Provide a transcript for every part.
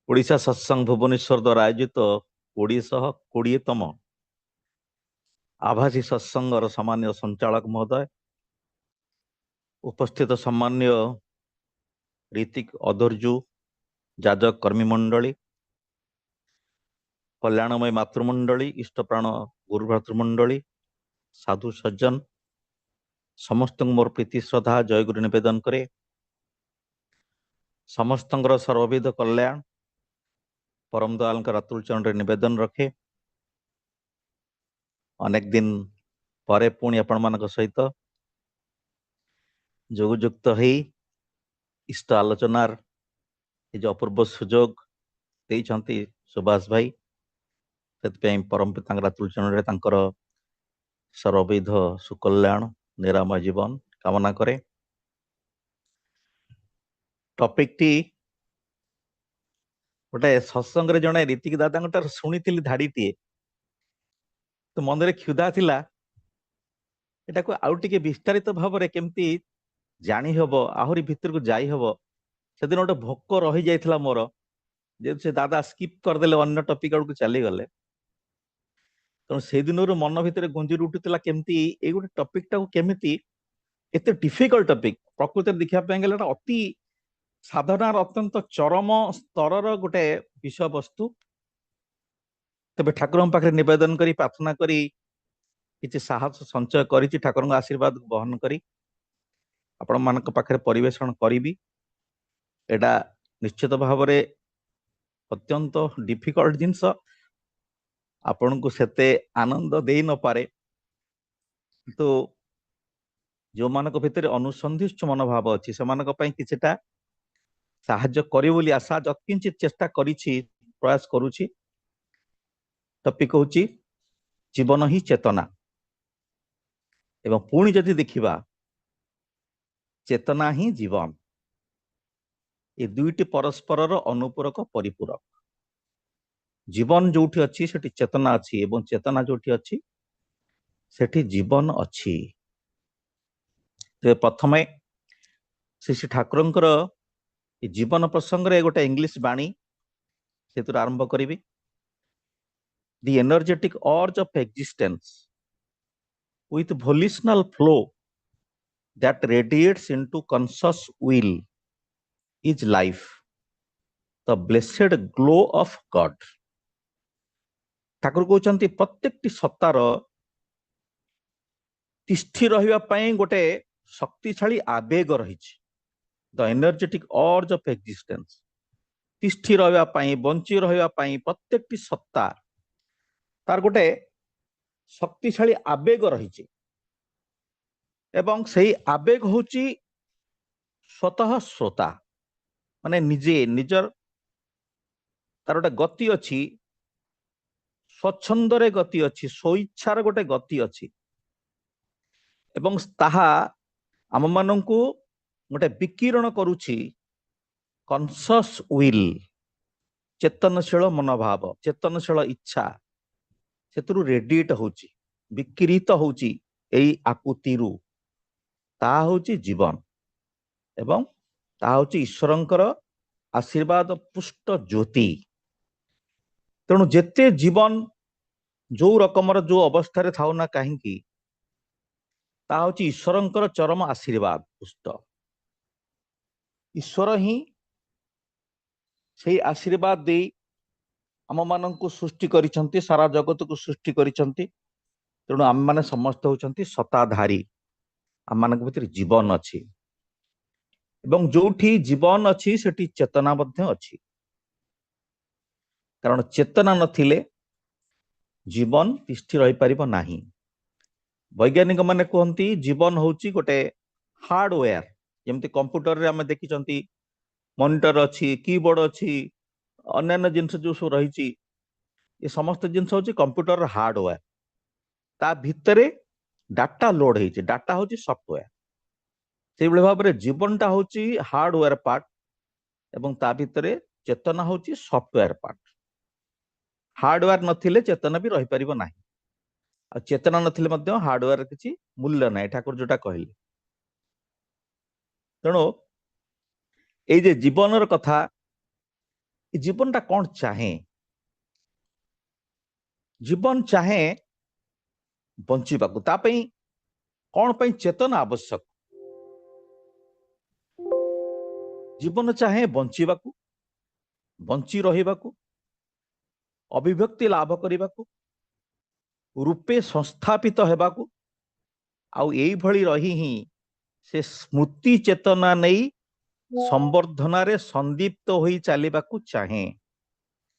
ओडिशा सत्संग भुवनेश्वर द्वारा आयोजित 2020तम आभासी सत्संगर सामान्य संचालक महोदय, उपस्थित सम्मान्य ऋतिक अधर्जु, जाजक कर्मी मंडली, कल्याणमय मातृमंडली, इष्टप्राण गुरुभ्रातृमंडली, साधु सज्जन समस्त मोर प्रीति श्रद्धा जय गुरु निवेदन करे। समस्त सर्वविध कल्याण परम दयाल रातुल चरण निवेदन रखे। अनेक दिन परे पुणी आपण मान सहित जोगयुक्त हो इष्ट आलोचनार ये जो अपूर्व सुजोग देइछंती सुभाष भाई, से परम पिता रातुल चरण सर्वविध सुकल्याण निरामय जीवन कामना करे। टॉपिक टी गोटे सत्संग रे जणे रीतिक दादा शुणी धाड़ीटे तो मन में क्षुधा थिला एटा को आउ टिके विस्तारित भाव में केमती जानी हबो, आहुरी भीतर को जाई हबो। से दिन गोटे भोक रही जाइथिला मोर, जे से दादा स्किप करदेले अन्य टॉपिक आड़ को चली गले। तेणु से दिन मन भितर गुंजीर उठुला केमती ए गोटे टॉपिक टा केमिति एते डिफिकल्ट टॉपिक प्रकृति देखा गले अति साधनार अत्यंत चरम स्तर गोटे विषय वस्तु। तबे ठाकुर पाखे निवेदन करी प्रार्थना करी किसी साहस संचय करी ठाकुर आशीर्वाद बहन करी आपण मान पाखे परिवेषण करी। एटा निश्चित भाव में अत्यंत डिफिकल्ट जिनस, आपण को सेते आनंद दे न पारे, तो जो मानक भितर अनुसंधिष्ट मनोभाव अच्छी से किछटा साहाय्य करी बोली आशा जत्किंचित चेष्टा करिछि, प्रयास करुछि। टॉपिक होछि जीवन ही चेतना। एवं पुणी जदि देखिबा चेतना ही जीवन, ये दुईटी परस्पर अनुपूरक परिपूरक। जीवन जोठी अच्छी सेठी चेतना अच्छी एवं चेतना जोठी अच्छी सेठी जीवन अच्छी। तो प्रथमे श्री ठाकुरंकर जीवन प्रसंग रे गोटे इंग्लिश बाणी से आरंभ करी। The energetic urge of existence with volitional flow that radiates into conscious will is life, the blessed glow of God। Thakur कहते प्रत्येक सत्तार तिष्ठि रहिबा पई गोटे शक्तिशाली आवेग रही। The energetic urge of existence, तिष्ठि रहिबा पई बंची रहिबा पई प्रत्येक सत्ता तार गोटे शक्तिशाली आवेग रही। एवं सही आवेग होची स्वतः श्रोता, माने निजे निजर तार गोटे गति अच्छी, स्वच्छंद रे गति अच्छी, स्वेच्छार गोटे गति अच्छी। एवं ताहा आम मानंकु गोटे विकिरण करुछि कॉन्शियस विल, चेतनशील मनोभाव, चेतनशील इच्छा सेतु रेडिएट होची, विकिरित होची एई आकुतिरु। ता होची जीवन एवं ता होची ईश्वरंकर आशीर्वाद पुष्ट ज्योति। तेणु जेते जीवन जो रकमर जो अवस्था रे थाउ ना कहीं ता होची ईश्वरंकर चरम आशीर्वाद पुष्ट। ईश्वर ही से आशीर्वाद दे आम मान को सृष्टि करिसंती, सारा जगत को सृष्टि करिसंती। तेणु आम माने समस्त होचंती सत्ताधारी, आम मान भीतर जीवन अच्छी एवं जोठी जीवन अच्छी सेठी चेतना मध्य अच्छी। कारण चेतना नथिले जीवन तिष्ठि रही परिबो नाही। वैज्ञानिक माने कहती जीवन होची गोटे हार्डवेयर, जेमती कंप्यूटर रे आमे देखिचंती मॉनिटर अच्छी, कीबोर्ड अच्छी, अन्य जिनस जो सब रही, ये समस्त जिनस होची कंप्यूटर हार्डवेयर। ता भितरे डाटा लोड होती, डाटा होची सॉफ्टवेयर। से भाव में जीवनटा होची हार्डवेयर पार्ट एवं ता भितरे चेतना होची सॉफ्टवेयर पार्ट। हार्डवेयर नथिले चेतना भी रही परिबो नाही, आ चेतना नथिले मध्य हार्डवेयर किछि मूल्य नाही, ठाकुर जोटा कहले। तेणु ए जे जीवनर कथा जीवनटा कौन चाहे? जीवन चाहे बंचिबाकू तापई कौन पई चेतना आवश्यक? जीवन चाहे बंचिबाकू, बंची रहिबाकू, अभिव्यक्ति लाभ करबाकू, रूपे संस्थापित हेबाकू, आउ एई भଳି रही ही से स्मृति चेतना नहीं संवर्धनारे संदीप्त होई चालिबाकू चाहे।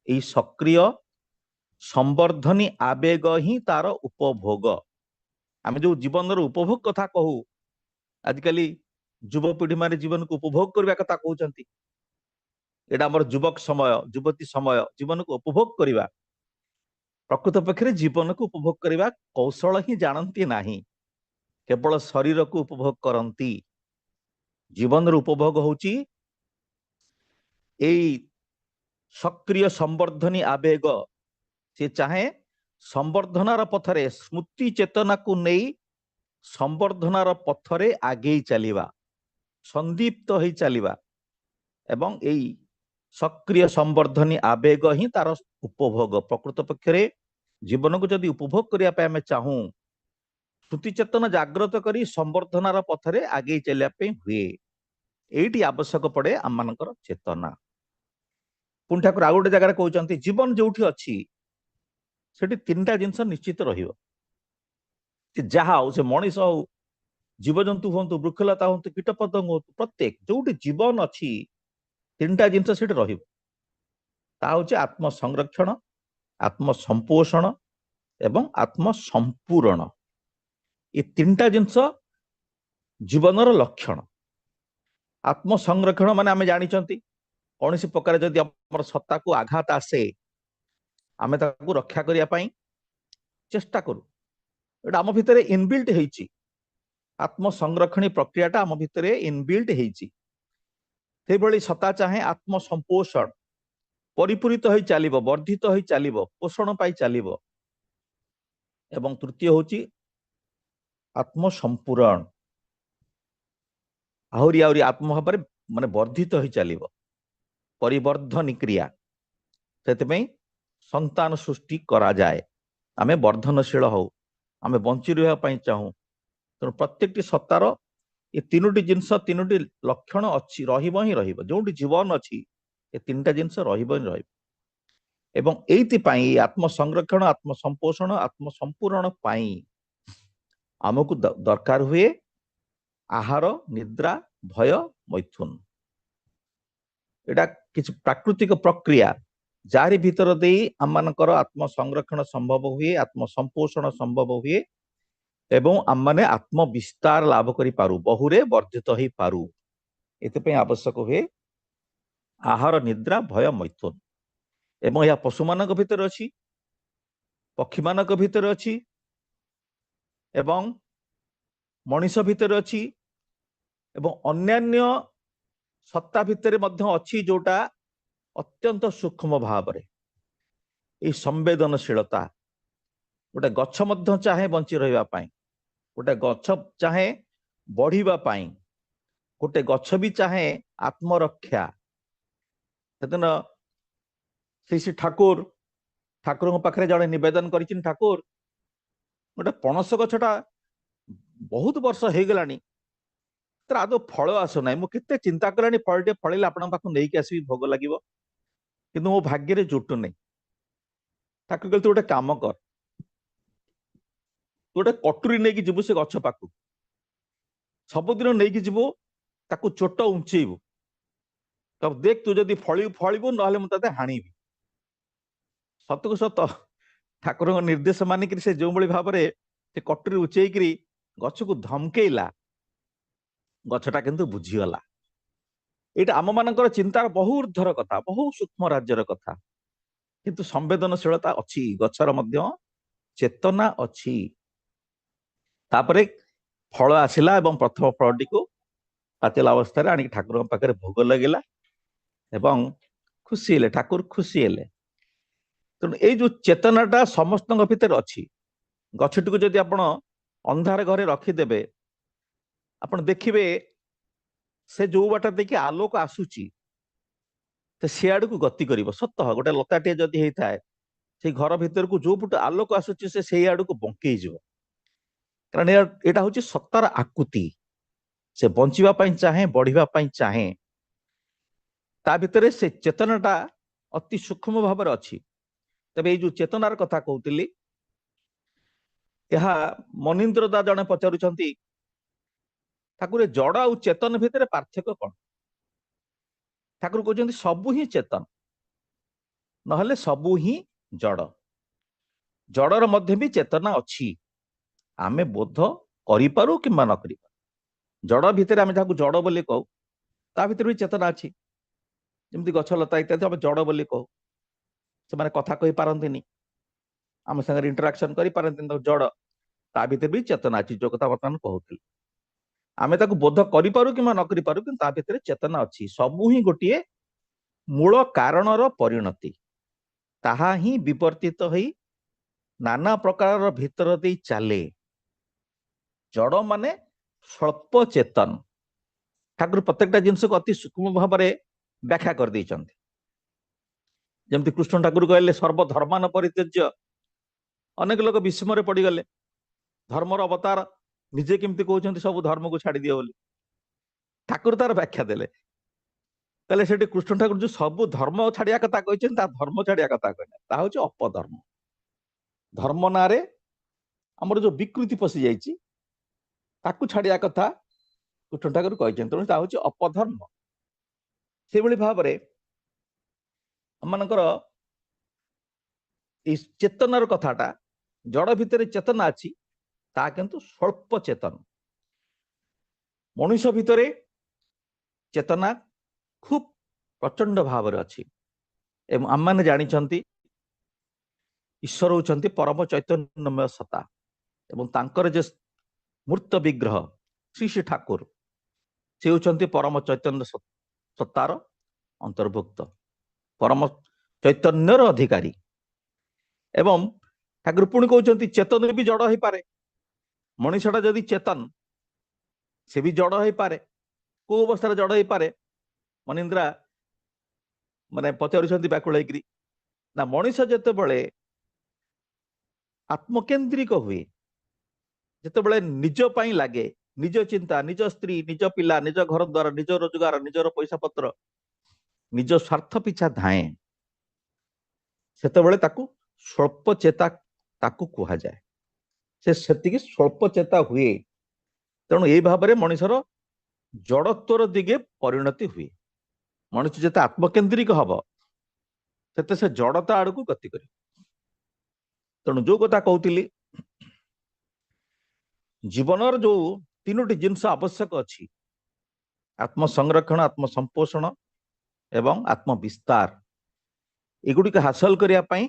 एई सक्रिय संवर्धनी आवेग ही तार उपभोग। आमे जो जीवन उपभोग कथा कहू, आजिकली युवपीढ़ी माने जीवन को उपभोग करबा कथा कहउचंती। एटा हमर युवक समय, युवती समय, जीवन को उपभोग करबा। प्रकृत पक्षरे जीवन को उपभोग करबा कौशल ही जानती नाही, केवल शरीर को उपभोग करती। जीवन उपभोग होची एई सक्रिय संवर्धनी आवेग। से चाहे संवर्धनार पथरे स्मृति चेतना को नहीं संवर्धनार पथरे आगे चलिबा, संदीप्त होई चलिबा, एवं एई सक्रिय संवर्धनी आवेग ही तार उपभोग। प्रकृत पक्षरे जीवन को जदि उपभोग करिया पे हमें चाहूं, स्मृति चेतना जाग्रत करी संवर्धनार पथरे आगे चलिया पे हुए। एटी आवश्यक पड़े आम मानकर चेतना। पुणी ठाकुर आउ गोटे जगह कहउचंती, जीवन जोठी अछि सेठी तीनटा जिनस निश्चित रहिबो। जहा हो से मनीष हो, जीवजंतु हूँ, वृक्षलता हूँ, कीटपतंग हूँ, प्रत्येक जोटी जीवन अच्छी तीनटा जिनस सेठी रहिबो। ता होचे आत्म संरक्षण, आत्म संपोषण एवं आत्म संपूर्ण। ये तीनटा जिनस जीवनर लक्षण। आत्म संरक्षण माने आमे जानिचंती, कौन सी प्रकार जदि हमर सत्ता को आघात आसे आमे ताकू रक्षा करिया पई चेष्टा करू। एटा आम भितरे इनबिल्ट हेची। आत्म संरक्षणी प्रक्रियाटा आम भितरे इनबिल्ट हेची। से भली सत्ता चाहे आत्म संपोषण, परिपूरित होई चालिबो, वर्धित होई चालिबो, पोषण पाई चालिबो। एवं तृतीय होची आत्म संपूर्ण, आहुरी आहुरी आत्म भाव माने वर्धित होई चालिबो, परिवर्धन क्रिया। सेतमें संतान सृष्टि करा जाए। आमे वर्धनशील हो, आमे बंची रहिबा पई चाहू। तेणु प्रत्येक सत्तार ये तीनोटी जिनस, तीनोटी लक्षण अच्छी रहिबो ही रहिबो। जोटी जीवन अच्छी ये तीनटा जिनस रहिबो ही रहिबो। एवं एइति पई आत्म संरक्षण, आत्म संपोषण, आत्म संपूर्ण पई हमकु दरकार हुए आहार, निद्रा, भय, मैथुन। एटा किछ प्राकृतिक प्रक्रिया जारी भीतर दे आम मानकर आत्म संरक्षण संभव हुए, आत्म संपोषण संभव हुए एवं आम माने आत्म विस्तार लाभ करि पारू, बहुरे वर्धित होई पारू। एते पे आवश्यक हुए आहार, निद्रा, भय, मैथुन। एवं यह पशु मानक भीतर अछि, पक्षी मानक भीतर अछि एवं मनीष भीतर अछि एवं अन्यान्य सत्ता भितर मध्य अछि, जोटा अत्यंत सूक्ष्म भाव रे ए संवेदनशीलता। गोटे गछ मध्य चाहे बंची रहिबा पाई, गोटे गछ चाहे बढ़िबा पाई, गोटे गछ भी चाहे आत्मरक्षा। सेदिन श्री ठाकुर पाखरे जड़े निवेदन करिचिन, ठाकुर गोटे पणस गछटा बहुत वर्ष हो गलानी, तर आदौ फल आसुना, मुझे चिंता कलानी फलटे फल आपण पाख नहीं आसबि भोग लगे, किंतु मो भाग्य जुटु नहीं। ठाकुर कहते गोटे काम कर, गोटे कटुरी नहीं जीवु से गछ पाख, सबुदिन नहीं जीवु, ताकू चोट उंचेबू, तब देख तू जदि फलबू ना मुझे हाणीबी। सतक सत ठाकुर निर्देश मानिक से जो भाव में से कटुरी उचेकरी गछ को धमकेला, गछटा किंतु बुझीगला। ये आम मानकर चिंतार बहु ऊर्ध्वर कथा, बहु सूक्ष्म राज्यर कथा, किंतु संवेदनशीलता अच्छी, गछर मध्य चेतना अच्छी। तापरे फल आसिला एवं प्रथम फलटी को पाचिला अवस्था आनिक ठाकुर पाखे भोग लगिला एवं खुशी हेले, ठाकुर खुशी हेले। तेणु ये जो चेतनाटा समस्त भीतर अच्छी, गछटी को जदि आपण अंधार घरे रखिदेबे, आपण देखिबे से जो बाट देखि आलोक आसुची ତ ସିଆଡକୁ ଗତି କରିବ। ସତ ଗୋଟେ ଲତାଟିଏ ଯଦି ହେଇଥାଏ ସେଇ ଘର ଭିତରକୁ ଯୋଉ ପଟେ ଆଲୋକ ଆସୁଛି ସେ ସେଇ ଆଡକୁ ବଙ୍କେଇ ଯିବ, କାରଣ ଏଇଟା ହଉଛି ସତ୍ତାର ଆକୁତି। ସେ ବଞ୍ଚିବା ପାଇଁ ଚାହେଁ, ବଢିବା ପାଇଁ ଚାହେଁ, ତା ଭିତରେ ସେ ଚେତନାଟା ଅତି ସୂକ୍ଷ୍ମ ଭାବରେ ଅଛି। ତେବେ ଏଇ ଯୋଉ ଚେତନାର କଥା କହୁଥିଲି, ଏହା ମନୀନ୍ଦ୍ର ଦା ଜଣେ ପଚାରୁଛନ୍ତି ଠାକୁର ଜଡ ଆଉ ଚେତନ ଭିତରେ ପାର୍ଥକ୍ୟ କଣ? ଠାକୁର କହୁଛନ୍ତି ସବୁ ହିଁ ଚେତନ, ନହେଲେ ସବୁ ହିଁ ଜଡ। ଜଡର ମଧ୍ୟ ବି ଚେତନା ଅଛି, ଆମେ ବୋଧ କରିପାରୁ କିମ୍ବା ନ କରିପାରୁ। ଜଡ ଭିତରେ ଆମେ ଯାହାକୁ ଜଡ ବୋଲି କହୁ ତା ଭିତରେ ବି ଚେତନା ଅଛି। ଯେମିତି ଗଛ ଲତା ଇତ୍ୟାଦି ଆମେ ଜଡ ବୋଲି କହୁ, ସେମାନେ କଥା କହିପାରନ୍ତିନି, ଆମ ସାଙ୍ଗରେ ଇଣ୍ଟରାକ୍ସନ କରିପାରନ୍ତିନି, ଜଡ। ତା ଭିତରେ ବି ଚେତନା ଅଛି, ଯୋଉ କଥା ବର୍ତ୍ତମାନ କହୁଥିଲି। ଆମେ ତାକୁ ବୋଧ କରିପାରୁ କିମ୍ବା ନ କରିପାରୁ, କିନ୍ତୁ ତା ଭିତରେ ଚେତନା ଅଛି। ସବୁ ହିଁ ଗୋଟିଏ ମୂଳ କାରଣର ପରିଣତି, ତାହା ହିଁ ବିବର୍ତ୍ତିତ ହୋଇ ନାନା ପ୍ରକାରର ଭିତର ଦେଇ ଚାଲେ। ଜଡ ମାନେ ସ୍ୱଳ୍ପ ଚେତନ। ଠାକୁର ପ୍ରତ୍ୟେକଟା ଜିନିଷକୁ ଅତି ସୂକ୍ଷ୍ମ ଭାବରେ ବ୍ୟାଖ୍ୟା କରିଦେଇଛନ୍ତି। ଯେମିତି କୃଷ୍ଣ ଠାକୁର କହିଲେ ସର୍ବଧର୍ମାନ ପରିତ୍ୟଜ୍ୟ, ଅନେକ ଲୋକ ବିସ୍ମୟରେ ପଡିଗଲେ। ଧର୍ମର ଅବତାର ନିଜେ କେମିତି କହୁଛନ୍ତି ସବୁ ଧର୍ମକୁ ଛାଡିଦିଅ ବୋଲି। ଠାକୁର ତାର ବ୍ୟାଖ୍ୟା ଦେଲେ, ତାହେଲେ ସେଠି କୃଷ୍ଣ ଠାକୁର ଯୋଉ ସବୁ ଧର୍ମ ଛାଡିବା କଥା କହିଛନ୍ତି, ତା ଧର୍ମ ଛାଡିବା କଥା କହିଲେ, ତାହା ହଉଛି ଅପଧର୍ମ। ଧର୍ମ ନାଁରେ ଆମର ଯୋଉ ବିକୃତି ପଶି ଯାଇଛି ତାକୁ ଛାଡିବା କଥା କୃଷ୍ଣ ଠାକୁର କହିଛନ୍ତି, ତେଣୁ ତାହା ହଉଛି ଅପଧର୍ମ। ସେଇଭଳି ଭାବରେ ଆମମାନଙ୍କର ଏଇ ଚେତନାର କଥାଟା, ଜଡ ଭିତରେ ଚେତନା ଅଛି, ତାହା କିନ୍ତୁ ସ୍ୱଳ୍ପ ଚେତନ। ମଣିଷ ଭିତରେ ଚେତନା ଖୁବ ପ୍ରଚଣ୍ଡ ଭାବରେ ଅଛି, ଏବଂ ଆମମାନେ ଜାଣିଛନ୍ତି ଈଶ୍ୱର ହଉଛନ୍ତି ପରମ ଚୈତନ୍ୟମୟ ସତ୍ତା, ଏବଂ ତାଙ୍କର ଯେ ମୂର୍ତ୍ତ ବିଗ୍ରହ ଶ୍ରୀ ଶ୍ରୀ ଠାକୁର, ସେ ହେଉଛନ୍ତି ପରମ ଚୈତନ୍ୟ ସତ୍ତାର ଅନ୍ତର୍ଭୁକ୍ତ, ପରମ ଚୈତନ୍ୟର ଅଧିକାରୀ। ଏବଂ ଠାକୁର ପୁଣି କହୁଛନ୍ତି ଚେତନ ବି ଜଡ ହେଇପାରେ। ମଣିଷଟା ଯଦି ଚେତନ, ସେ ବି ଜଡ ହେଇପାରେ। କୋଉ ଅବସ୍ଥାରେ ଜଡ ହେଇପାରେ? ମନୀନ୍ଦ୍ରା ମାନେ ପଚାରୁଛନ୍ତି ବ୍ୟାକୁଳ ହେଇକିରି, ନା ମଣିଷ ଯେତେବେଳେ ଆତ୍ମକେନ୍ଦ୍ରିକ ହୁଏ, ଯେତେବେଳେ ନିଜ ପାଇଁ ଲାଗେ, ନିଜ ଚିନ୍ତା, ନିଜ ସ୍ତ୍ରୀ, ନିଜ ପିଲା, ନିଜ ଘର ଦ୍ୱାର, ନିଜ ରୋଜଗାର, ନିଜର ପଇସା ପତ୍ର, ନିଜ ସ୍ୱାର୍ଥ ପିଛା ଧାଏଁ, ସେତେବେଳେ ତାକୁ ସ୍ୱଳ୍ପ ଚେତା ତାକୁ କୁହାଯାଏ। ସେ ସେତିକି ସ୍ୱଳ୍ପ ଚେତା ହୁଏ। ତେଣୁ ଏଇ ଭାବରେ ମଣିଷର ଜଡତ୍ୱର ଦିଗେ ପରିଣତି ହୁଏ। ମଣିଷ ଯେତେ ଆତ୍ମକେନ୍ଦ୍ରିକ ହବ, ସେତେ ସେ ଜଡତା ଆଡକୁ ଗତି କରିବ। ତେଣୁ ଯୋଉ କଥା କହୁଥିଲି, ଜୀବନର ଯୋଉ ତିନୋଟି ଜିନିଷ ଆବଶ୍ୟକ ଅଛି, ଆତ୍ମ ସଂରକ୍ଷଣ, ଆତ୍ମ ସମ୍ପୋଷଣ ଏବଂ ଆତ୍ମ ବିସ୍ତାର, ଏଗୁଡିକ ହାସଲ କରିବା ପାଇଁ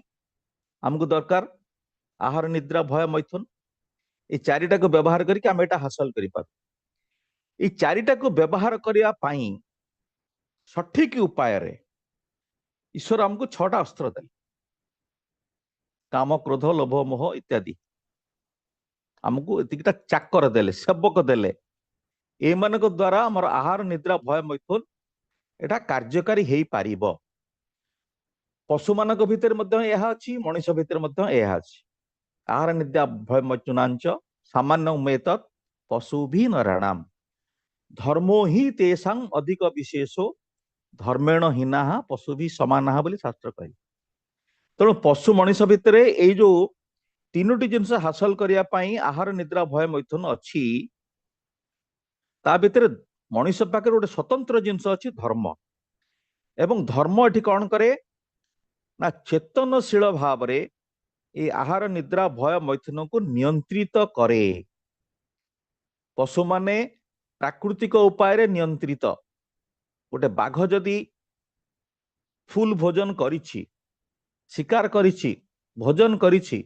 ଆମକୁ ଦରକାର ଆହାର, ନିଦ୍ରା, ଭୟ, ମୈଥୁନ। এই ଚାରିଟାକୁ ବ୍ୟବହାର କରିକି ଆମେ ଏଟା ହାସଲ କରିପାରୁ। এই ଚାରିଟାକୁ ବ୍ୟବହାର କରିବା ପାଇଁ ସଠିକ ଉପାୟରେ ଈଶ୍ୱର ଆମକୁ 6ଟା ଅସ୍ତ୍ର ଦେଲେ, କାମ, କ୍ରୋଧ, ଲୋଭ, ମୋହ ଇତ୍ୟାଦି। ଆମକୁ ଏତିକିଟା ଚାକର ଦେଲେ, ସେବକ ଦେଲେ। ଏମାନଙ୍କ ଦ୍ୱାରା ଆମର ଆହାର, ନିଦ୍ରା, ଭୟ, ମୈଥୁନ ଏଟା କାର୍ଯ୍ୟକାରୀ ହେଇପାରିବ। ପଶୁମାନଙ୍କ ଭିତରେ ମଧ୍ୟ ଏହା ଅଛି, ମଣିଷ ଭିତରେ ମଧ୍ୟ ଏହା ଅଛି। ଆହାର, ନିଦ୍ରା, ଭୟ, ମୈଥୁନାଞ୍ଚ ସାମାନ୍ୟ ଉମେତତ୍ ପଶୁଭି ନରାଣାମ ଧର୍ମୋ ହି ତେଷାଂ ଅଧିକ ବିଶେଷୋ ଧର୍ମେଣ ହୀନାହା ପଶୁଭି ସମାନାହା ବୋଲି ଶାସ୍ତ୍ର କହିଲେ। ତେଣୁ ପଶୁ ମଣିଷ ଭିତରେ ଏଇ ଯୋଉ ତିନୋଟି ଜିନିଷ ହାସଲ କରିବା ପାଇଁ ଆହାର, ନିଦ୍ରା, ଭୟ, ମୈଥୁନ ଅଛି, ତା ଭିତରେ ମଣିଷ ପାଖରେ ଗୋଟେ ସ୍ୱତନ୍ତ୍ର ଜିନିଷ ଅଛି, ଧର୍ମ। ଏବଂ ଧର୍ମ ଏଠି କଣ କରେ ନା ଚେତନଶୀଳ ଭାବରେ এই ଆହାର, ନିଦ୍ରା, ଭୟ, ମୈଥୁନକୁ ନିୟନ୍ତ୍ରିତ କରେ। ପଶୁମାନେ ପ୍ରାକୃତିକ ଉପାୟରେ ନିୟନ୍ତ୍ରିତ। ଗୋଟେ ବାଘ ଯଦି ଫୁଲ ଭୋଜନ କରିଛି, ଶିକାର କରିଛି, ଭୋଜନ କରିଛି,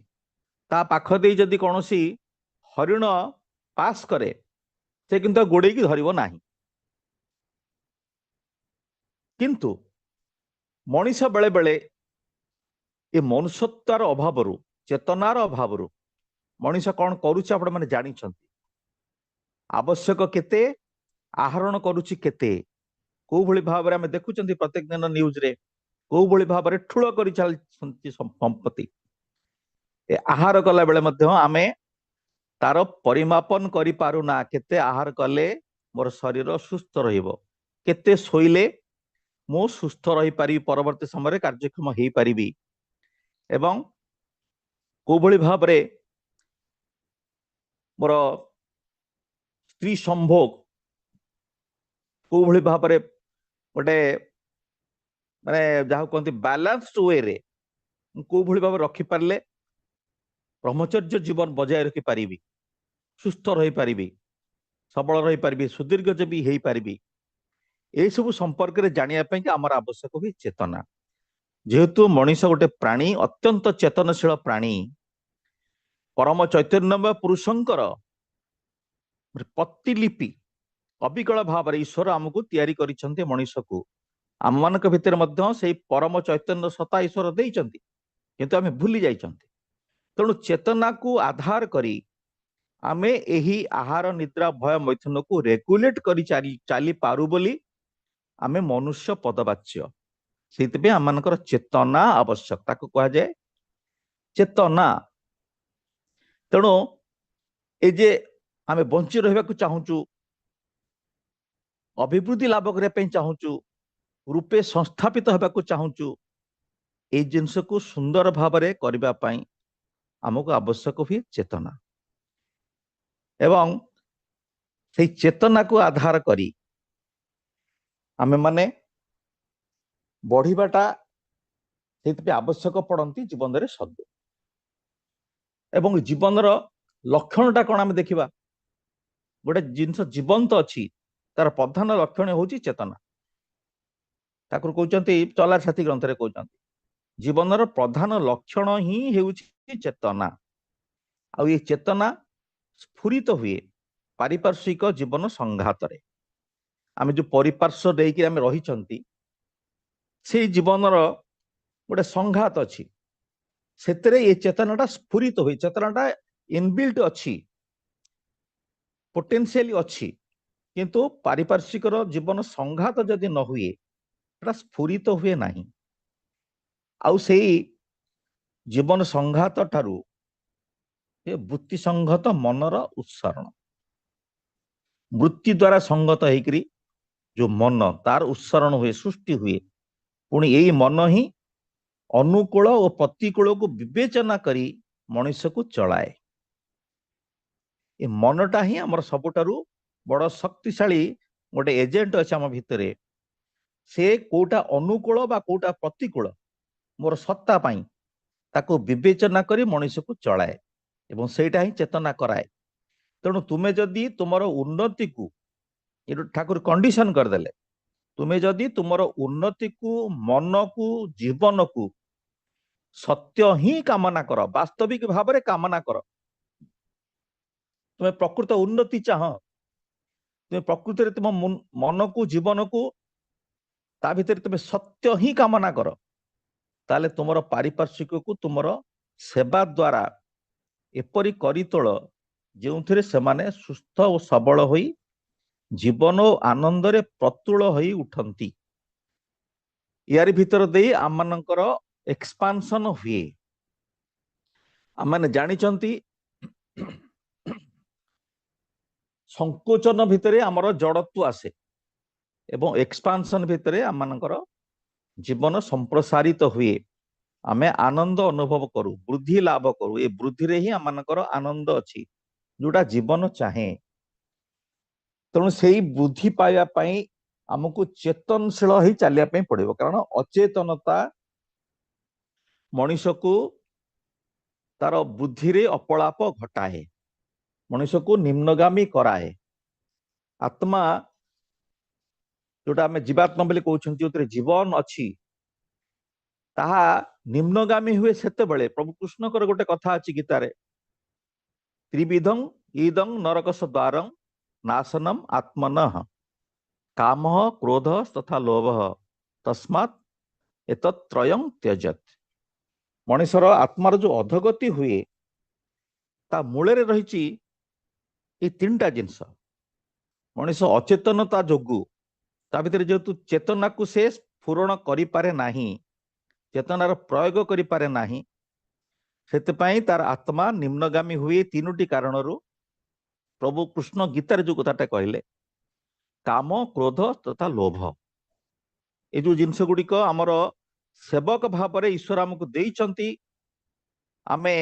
ତା ପାଖ ଦେଇ ଯଦି କୌଣସି ହରିଣ ପାସ୍ କରେ, ସେ କିନ୍ତୁ ଗୋଡେଇକି ଧରିବ ନାହିଁ। କିନ୍ତୁ ମଣିଷ ବେଳେ ବେଳେ ଏ ମନୁଷ୍ୟତ୍ୱର ଅଭାବରୁ, ଚେତନାର ଅଭାବରୁ ମଣିଷ କଣ କରୁଛି ଆପଣ ମାନେ ଜାଣିଛନ୍ତି। ଆବଶ୍ୟକ କେତେ, ଆହରଣ କରୁଛି କେତେ, କୋଉ ଭଳି ଭାବରେ ଆମେ ଦେଖୁଛନ୍ତି ପ୍ରତ୍ୟେକ ଦିନ ନ୍ୟୁଜ ରେ କୋଉ ଭଳି ଭାବରେ ଠୁଳ କରି ଚାଲିଛନ୍ତି ସମ୍ପତ୍ତି। ଏ ଆହାର କଲା ବେଳେ ମଧ୍ୟ ଆମେ ତାର ପରିମାପନ କରିପାରୁନା କେତେ ଆହାର କଲେ ମୋର ଶରୀର ସୁସ୍ଥ ରହିବ, କେତେ ଶୋଇଲେ ମୁଁ ସୁସ୍ଥ ରହିପାରିବି, ପରବର୍ତ୍ତୀ ସମୟରେ କାର୍ଯ୍ୟକ୍ଷମ ହେଇପାରିବି, ଏବଂ କୋଉଭଳି ଭାବରେ ମୋର ସ୍ତ୍ରୀ ସମ୍ଭୋଗ କୋଉଭଳି ଭାବରେ ଗୋଟେ ମାନେ ଯାହା କୁହନ୍ତି ବାଲାନ୍ସଡ ୱେରେ କୋଉଭଳି ଭାବରେ ରଖିପାରିଲେ ବ୍ରହ୍ମଚର୍ଯ୍ୟ ଜୀବନ ବଜାୟ ରଖିପାରିବି, ସୁସ୍ଥ ରହିପାରିବି, ସବଳ ରହିପାରିବି, ସୁଦୀର୍ଘଜୀବୀ ହେଇପାରିବି, ଏସବୁ ସମ୍ପର୍କରେ ଜାଣିବା ପାଇଁ ଆମର ଆବଶ୍ୟକ ହୁଏ ଚେତନା। ଯେହେତୁ ମଣିଷ ଗୋଟେ ପ୍ରାଣୀ, ଅତ୍ୟନ୍ତ ଚେତନଶୀଳ ପ୍ରାଣୀ, ପରମ ଚୈତନ୍ୟମୟ ପୁରୁଷଙ୍କର ପ୍ରତିଲିପି ଅବିକଳ ଭାବରେ ଈଶ୍ୱର ଆମକୁ ତିଆରି କରିଛନ୍ତି ମଣିଷକୁ। ଆମମାନଙ୍କ ଭିତରେ ମଧ୍ୟ ସେଇ ପରମ ଚୈତନ୍ୟ ସତ୍ତା ଈଶ୍ୱର ଦେଇଛନ୍ତି, କିନ୍ତୁ ଆମେ ଭୁଲି ଯାଇଛନ୍ତି। ତେଣୁ ଚେତନାକୁ ଆଧାର କରି ଆମେ ଏହି ଆହାର ନିଦ୍ରା ଭୟ ମୈଥୁନକୁ ରେଗୁଲେଟ କରି ଚାଲି ପାରୁ ବୋଲି ଆମେ ମନୁଷ୍ୟ ପଦବାଚ୍ୟ। ସେଇଥିପାଇଁ ଆମମାନଙ୍କର ଚେତନା ଆବଶ୍ୟକ, ତାକୁ କୁହାଯାଏ ଚେତନା। ତେଣୁ ଏ ଯେ ଆମେ ବଞ୍ଚି ରହିବାକୁ ଚାହୁଁଛୁ, ଅଭିବୃଦ୍ଧି ଲାଭ କରିବା ପାଇଁ ଚାହୁଁଛୁ, ରୂପେ ସଂସ୍ଥାପିତ ହେବାକୁ ଚାହୁଁଛୁ, ଏଇ ଜିନିଷକୁ ସୁନ୍ଦର ଭାବରେ କରିବା ପାଇଁ ଆମକୁ ଆବଶ୍ୟକ ହୁଏ ଚେତନା। ଏବଂ ସେଇ ଚେତନାକୁ ଆଧାର କରି ଆମେ ମାନେ ବଢିବାଟା ସେଇଥିପାଇଁ ଆବଶ୍ୟକ ପଡନ୍ତି ଜୀବନରେ ସଦ୍ୟ। ଏବଂ ଜୀବନର ଲକ୍ଷଣଟା କଣ ଆମେ ଦେଖିବା। ଗୋଟେ ଜିନିଷ ଜୀବନ୍ତ ଅଛି, ତାର ପ୍ରଧାନ ଲକ୍ଷଣ ହଉଛି ଚେତନା। ଠାକୁର କହୁଛନ୍ତି ଚଲାର ସାଥୀ ଗ୍ରନ୍ଥରେ କହୁଛନ୍ତି ଜୀବନର ପ୍ରଧାନ ଲକ୍ଷଣ ହିଁ ହେଉଛି ଚେତନା। ଆଉ ଏ ଚେତନା ସ୍ଫୁରିତ ହୁଏ ପାରିପାର୍ଶ୍ୱିକ ଜୀବନ ସଂଘାତରେ। ଆମେ ଯୋଉ ପରିପାର୍ଶ୍ୱ ଦେଇକି ଆମେ ରହିଛନ୍ତି, ସେଇ ଜୀବନର ଗୋଟେ ସଂଘାତ ଅଛି, ସେଥିରେ ଏ ଚେତନାଟା ସ୍ଫୁରିତ ହୁଏ। ଚେତନାଟା ଇନବିଲ୍ଟ ଅଛି, ପୋଟେନ୍ସିଆଲି ଅଛି, କିନ୍ତୁ ପାରିପାର୍ଶ୍ୱିକର ଜୀବନ ସଂଘାତ ଯଦି ନ ହୁଏ ସେଟା ସ୍ଫୁରିତ ହୁଏ ନାହିଁ। ଆଉ ସେଇ ଜୀବନ ସଂଘାତ ଠାରୁ ବୃତ୍ତି ସଂଘତ ମନର ଉତ୍ସରଣ, ବୃତ୍ତି ଦ୍ୱାରା ସଂଗତ ହେଇକରି ଯୋଉ ମନ ତାର ଉତ୍ସରଣ ହୁଏ, ସୃଷ୍ଟି ହୁଏ, ପୁଣି ଏଇ ମନ ହିଁ ଅନୁକୂଳ ଓ ପ୍ରତିକୂଳକୁ ବିବେଚନା କରି ମଣିଷକୁ ଚଳାଏ। ଏ ମନଟା ହିଁ ଆମର ସବୁଠାରୁ ବଡ ଶକ୍ତିଶାଳୀ ଗୋଟେ ଏଜେଣ୍ଟ ଅଛି ଆମ ଭିତରେ। ସେ କୋଉଟା ଅନୁକୂଳ ବା କୋଉଟା ପ୍ରତିକୂଳ ମୋର ସତ୍ତା ପାଇଁ ତାକୁ ବିବେଚନା କରି ମଣିଷକୁ ଚଳାଏ, ଏବଂ ସେଇଟା ହିଁ ଚେତନା କରାଏ। ତେଣୁ ତୁମେ ଯଦି ତୁମର ଉନ୍ନତିକୁ, ଏଠୁ ଠାକୁର କଣ୍ଡିସନ କରିଦେଲେ, ତୁମେ ଯଦି ତୁମର ଉନ୍ନତିକୁ, ମନକୁ, ଜୀବନକୁ ସତ୍ୟ ହିଁ କାମନା କର, ବାସ୍ତବିକ ଭାବରେ କାମନା କର, ତୁମେ ପ୍ରକୃତ ଉନ୍ନତି ଚାହଁ, ତୁମେ ପ୍ରକୃତରେ ତୁମ ମନକୁ, ଜୀବନକୁ ତା ଭିତରେ ତୁମେ ସତ୍ୟ ହିଁ କାମନା କର, ତାହେଲେ ତୁମର ପାରିପାର୍ଶ୍ୱିକକୁ ତୁମର ସେବା ଦ୍ୱାରା ଏପରି କରିତୋଳ ଯେଉଁଥିରେ ସେମାନେ ସୁସ୍ଥ ଓ ସବଳ ହୋଇ ଜୀବନ ଓ ଆନନ୍ଦରେ ପ୍ରତୁଳ ହୋଇ ଉଠନ୍ତି। ୟାରି ଭିତର ଦେଇ ଆମମାନଙ୍କର ଏକ୍ସପାନ୍ସନ ହୁଏ। ଆମମାନେ ଜାଣିଛନ୍ତି ସଂକୋଚନ ଭିତରେ ଆମର ଜଡତ୍ୱ ଆସେ ଏବଂ ଏକ୍ସପାନ୍ସନ ଭିତରେ ଆମମାନଙ୍କର ଜୀବନ ସମ୍ପ୍ରସାରିତ ହୁଏ, ଆମେ ଆନନ୍ଦ ଅନୁଭବ କରୁ, ବୃଦ୍ଧି ଲାଭ କରୁ। ଏ ବୃଦ୍ଧିରେ ହିଁ ଆମମାନଙ୍କର ଆନନ୍ଦ ଅଛି, ଯୋଉଟା ଜୀବନ ଚାହେଁ। ତେଣୁ ସେଇ ବୃଦ୍ଧି ପାଇବା ପାଇଁ ଆମକୁ ଚେତନଶୀଳ ହେଇ ଚାଲିବା ପାଇଁ ପଡିବ, କାରଣ ଅଚେତନତା ମଣିଷକୁ ତାର ବୁଦ୍ଧିରେ ଅପଳାପ ଘଟାଏ, ମଣିଷକୁ ନିମ୍ନଗାମୀ କରାଏ। ଆତ୍ମା ଯୋଉଟା ଆମେ ଜୀବାତ୍ମା ବୋଲି କହୁଛନ୍ତି, ଯୋଉଥିରେ ଜୀବନ ଅଛି, ତାହା ନିମ୍ନଗାମୀ ହୁଏ ସେତେବେଳେ, ପ୍ରଭୁ କୃଷ୍ଣଙ୍କର ଗୋଟେ କଥା ଅଛି ଗୀତାରେ, ତ୍ରିବିଧଂ ଇଦଂ ନରକସ ଦ୍ୱାରଂ ନାଶନମ ଆତ୍ମନଃ କାମଃ କ୍ରୋଧ ତଥା ଲୋଭ ତସ୍ମାତ୍ ଏତତ୍ ତ୍ରୟଂ ତ୍ୟଜତ୍। ମଣିଷର ଆତ୍ମାର ଯୋଉ ଅଧଗତି ହୁଏ ତା ମୂଳରେ ରହିଛି ଏଇ ତିନିଟା ଜିନିଷ। ମଣିଷ ଅଚେତନତା ଯୋଗୁ ତା ଭିତରେ ଯେହେତୁ ଚେତନାକୁ ସେ ସ୍ଫୁରଣ କରିପାରେ ନାହିଁ, ଚେତନାର ପ୍ରୟୋଗ କରିପାରେ ନାହିଁ, ସେଥିପାଇଁ ତାର ଆତ୍ମା ନିମ୍ନଗାମୀ ହୁଏ ତିନୋଟି କାରଣରୁ। ପ୍ରଭୁ କୃଷ୍ଣ ଗୀତାରେ ଯୋଉ କଥାଟା କହିଲେ, କାମ, କ୍ରୋଧ ତଥା ଲୋଭ, ଏ ଯୋଉ ଜିନିଷ ଗୁଡିକ ଆମର ସେବକ ଭାବରେ ଈଶ୍ୱର ଆମକୁ ଦେଇଛନ୍ତି, ଆମେ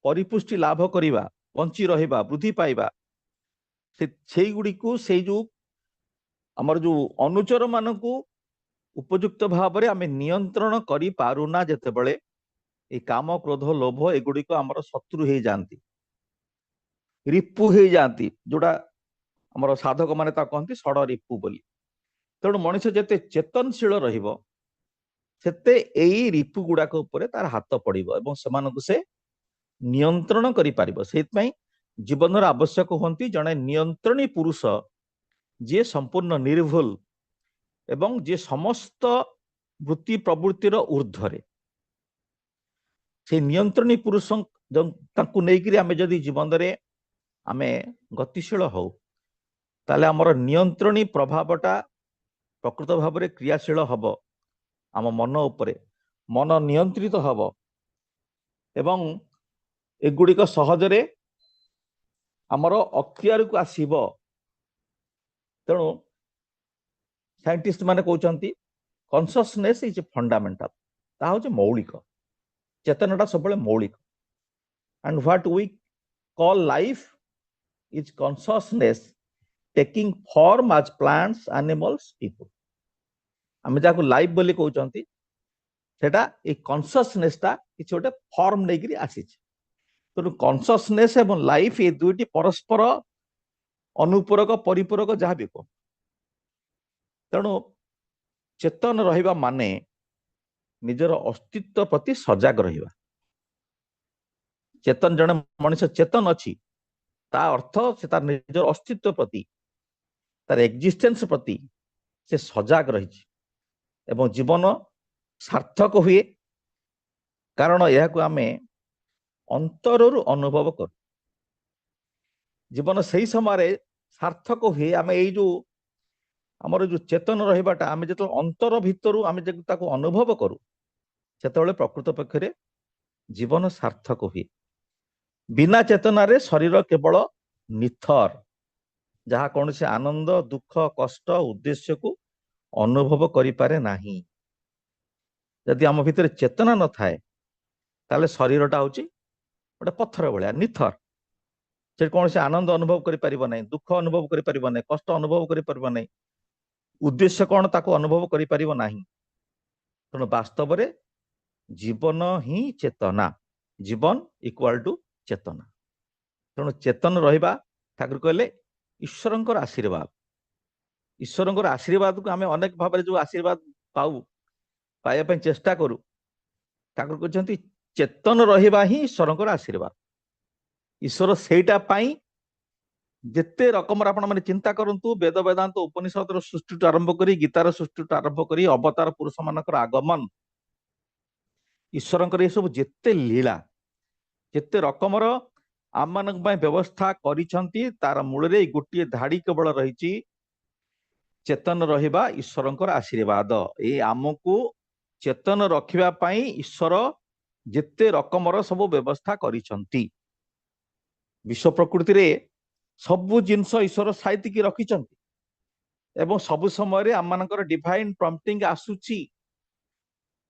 ପରିପୁଷ୍ଟି ଲାଭ କରିବା, ବଞ୍ଚି ରହିବା, ବୃଦ୍ଧି ପାଇବା, ସେଇଗୁଡ଼ିକୁ ସେଇ ଯୋଉ ଆମର ଯୋଉ ଅନୁଚର ମାନଙ୍କୁ ଉପଯୁକ୍ତ ଭାବରେ ଆମେ ନିୟନ୍ତ୍ରଣ କରିପାରୁନା, ଯେତେବେଳେ এই କାମ, କ୍ରୋଧ, ଲୋଭ ଏଗୁଡିକ ଆମର ଶତ୍ରୁ ହେଇଯାଆନ୍ତି, ରିପୁ ହେଇଯାଆନ୍ତି, ଯୋଉଟା ଆମର ସାଧକ ମାନେ ତାକୁ କହନ୍ତି ଷଡ଼ ରିପୁ ବୋଲି। ତେଣୁ ମଣିଷ ଯେତେ ଚେତନଶୀଳ ରହିବ, ସେତେ ଏଇ ରିପୁ ଗୁଡାକ ଉପରେ ତାର ହାତ ପଡିବ ଏବଂ ସେମାନଙ୍କୁ ସେ ନିୟନ୍ତ୍ରଣ କରିପାରିବ। ସେଇଥିପାଇଁ ଜୀବନର ଆବଶ୍ୟକ ହୁଅନ୍ତି ଜଣେ ନିୟନ୍ତ୍ରଣୀ ପୁରୁଷ, ଯିଏ ସମ୍ପୂର୍ଣ୍ଣ ନିର୍ଭୁଲ ଏବଂ ଯିଏ ସମସ୍ତ ବୃତ୍ତି ପ୍ରବୃତ୍ତିର ଊର୍ଦ୍ଧ୍ୱରେ। সেই ନିୟନ୍ତ୍ରଣୀ ପୁରୁଷ ତାଙ୍କୁ ନେଇକରି ଆମେ ଯଦି ଜୀବନରେ ଆମେ ଗତିଶୀଳ ହଉ, ତାହେଲେ ଆମର ନିୟନ୍ତ୍ରଣୀ ପ୍ରଭାବଟା ପ୍ରକୃତ ଭାବରେ କ୍ରିୟାଶୀଳ ହବ ଆମ ମନ ଉପରେ, ମନ ନିୟନ୍ତ୍ରିତ ହବ ଏବଂ ଏଗୁଡ଼ିକ ସହଜରେ ଆମର ଅକ୍ତିଆରକୁ ଆସିବ। ତେଣୁ ସାଇଣ୍ଟିଷ୍ଟ ମାନେ କହୁଛନ୍ତି କନସିୟସନେସ୍ ଇଜ ଫଣ୍ଡାମେଣ୍ଟାଲ, ତାହା ହେଉଛି ମୌଳିକ, ଚେତନାଟା ସବୁବେଳେ ମୌଳିକ। And what we call life is consciousness taking form as plants, animals, people. आम जहाँ लाइफ बोली कहते सेटा ए कॉन्शियसनेसटा किसी गोटे फॉर्म नहीं आसी। तेणु कॉन्शियसनेस एवं लाइफ ये दुईटी परस्पर अनुपूरक परिपूरक जहाँ भी कह। तेणु चेतन रहिबा माने निजर अस्तित्व प्रति सजग रहिबा। चेतन जने मनुष्य चेतन अच्छी, ता अर्थ से तार निजर अस्तित्व प्रति, तार एक्जिस्टेंस प्रति से सजग रही एवं जीवन सार्थक हुए, कारण यह आमे अंतररु अनुभव कर। जीवन सही समय सार्थक हुए आमे ये जो आमर जो चेतन रहिबाटा आमे जो अंतर भितरु आमे ताको अनुभव करू, सेतेबेले प्रकृत पक्षरे जीवन सार्थक हुए। बिना चेतना रे शरीर केवल निथर, जहाँ कौन से आनंद, दुख, कष्ट, उद्देश्य को अनुभव करि पारे नाही। यदि आम भितर चेतना न थाए ताले शरीरटा होची गोटे पत्थर भलिया निथर, से कौन से आनंद अनुभव करि परिबो नै, दुख अनुभव करि परिबो नै, कष्ट अनुभव करि परिबो नै, उद्देश्य कौन ताको अनुभव करि परिबो नाही। तेणु वास्तव रे जीवन ही चेतना, जीवन इक्वाल टू चेतना। तेणु चेतन रहिबा, ठाकुर कहले ईश्वरंकर आशीर्वाद, ईश्वरंकर आशीर्वाद को आमे अनेक भाव जो आशीर्वाद पाऊ पाइबा पई चेष्टा करू, ठाकुर कहते चेतन रहिबा ही ईश्वरंकर आशीर्वाद। ईश्वर सेटा पाई जेते रकम आपण माने चिंता करंतु, वेद वेदांत उपनिषद सृष्टि आरंभ करी, गीतार सृष्टि आरंभ करी, अवतार पुरुष मानकर आगमन, ईश्वरंकर ये सब जेते लीला, जेते रकमर आम मान व्यवस्था करिसंती, तार मूल रे गोटे धाड़ी केवल रही चेतन रहिबा ईश्वरंकर आशीर्वाद। ए आमको चेतन रखिबा पाई ईश्वर जेते रकमर सब व्यवस्था करिसंती। विश्व प्रकृति रे सबु जिनस ईश्वर साइतिक रखिचंती एवं सबु समय रे आम मानकर डिवाइन प्रॉम्प्टिंग आसुची।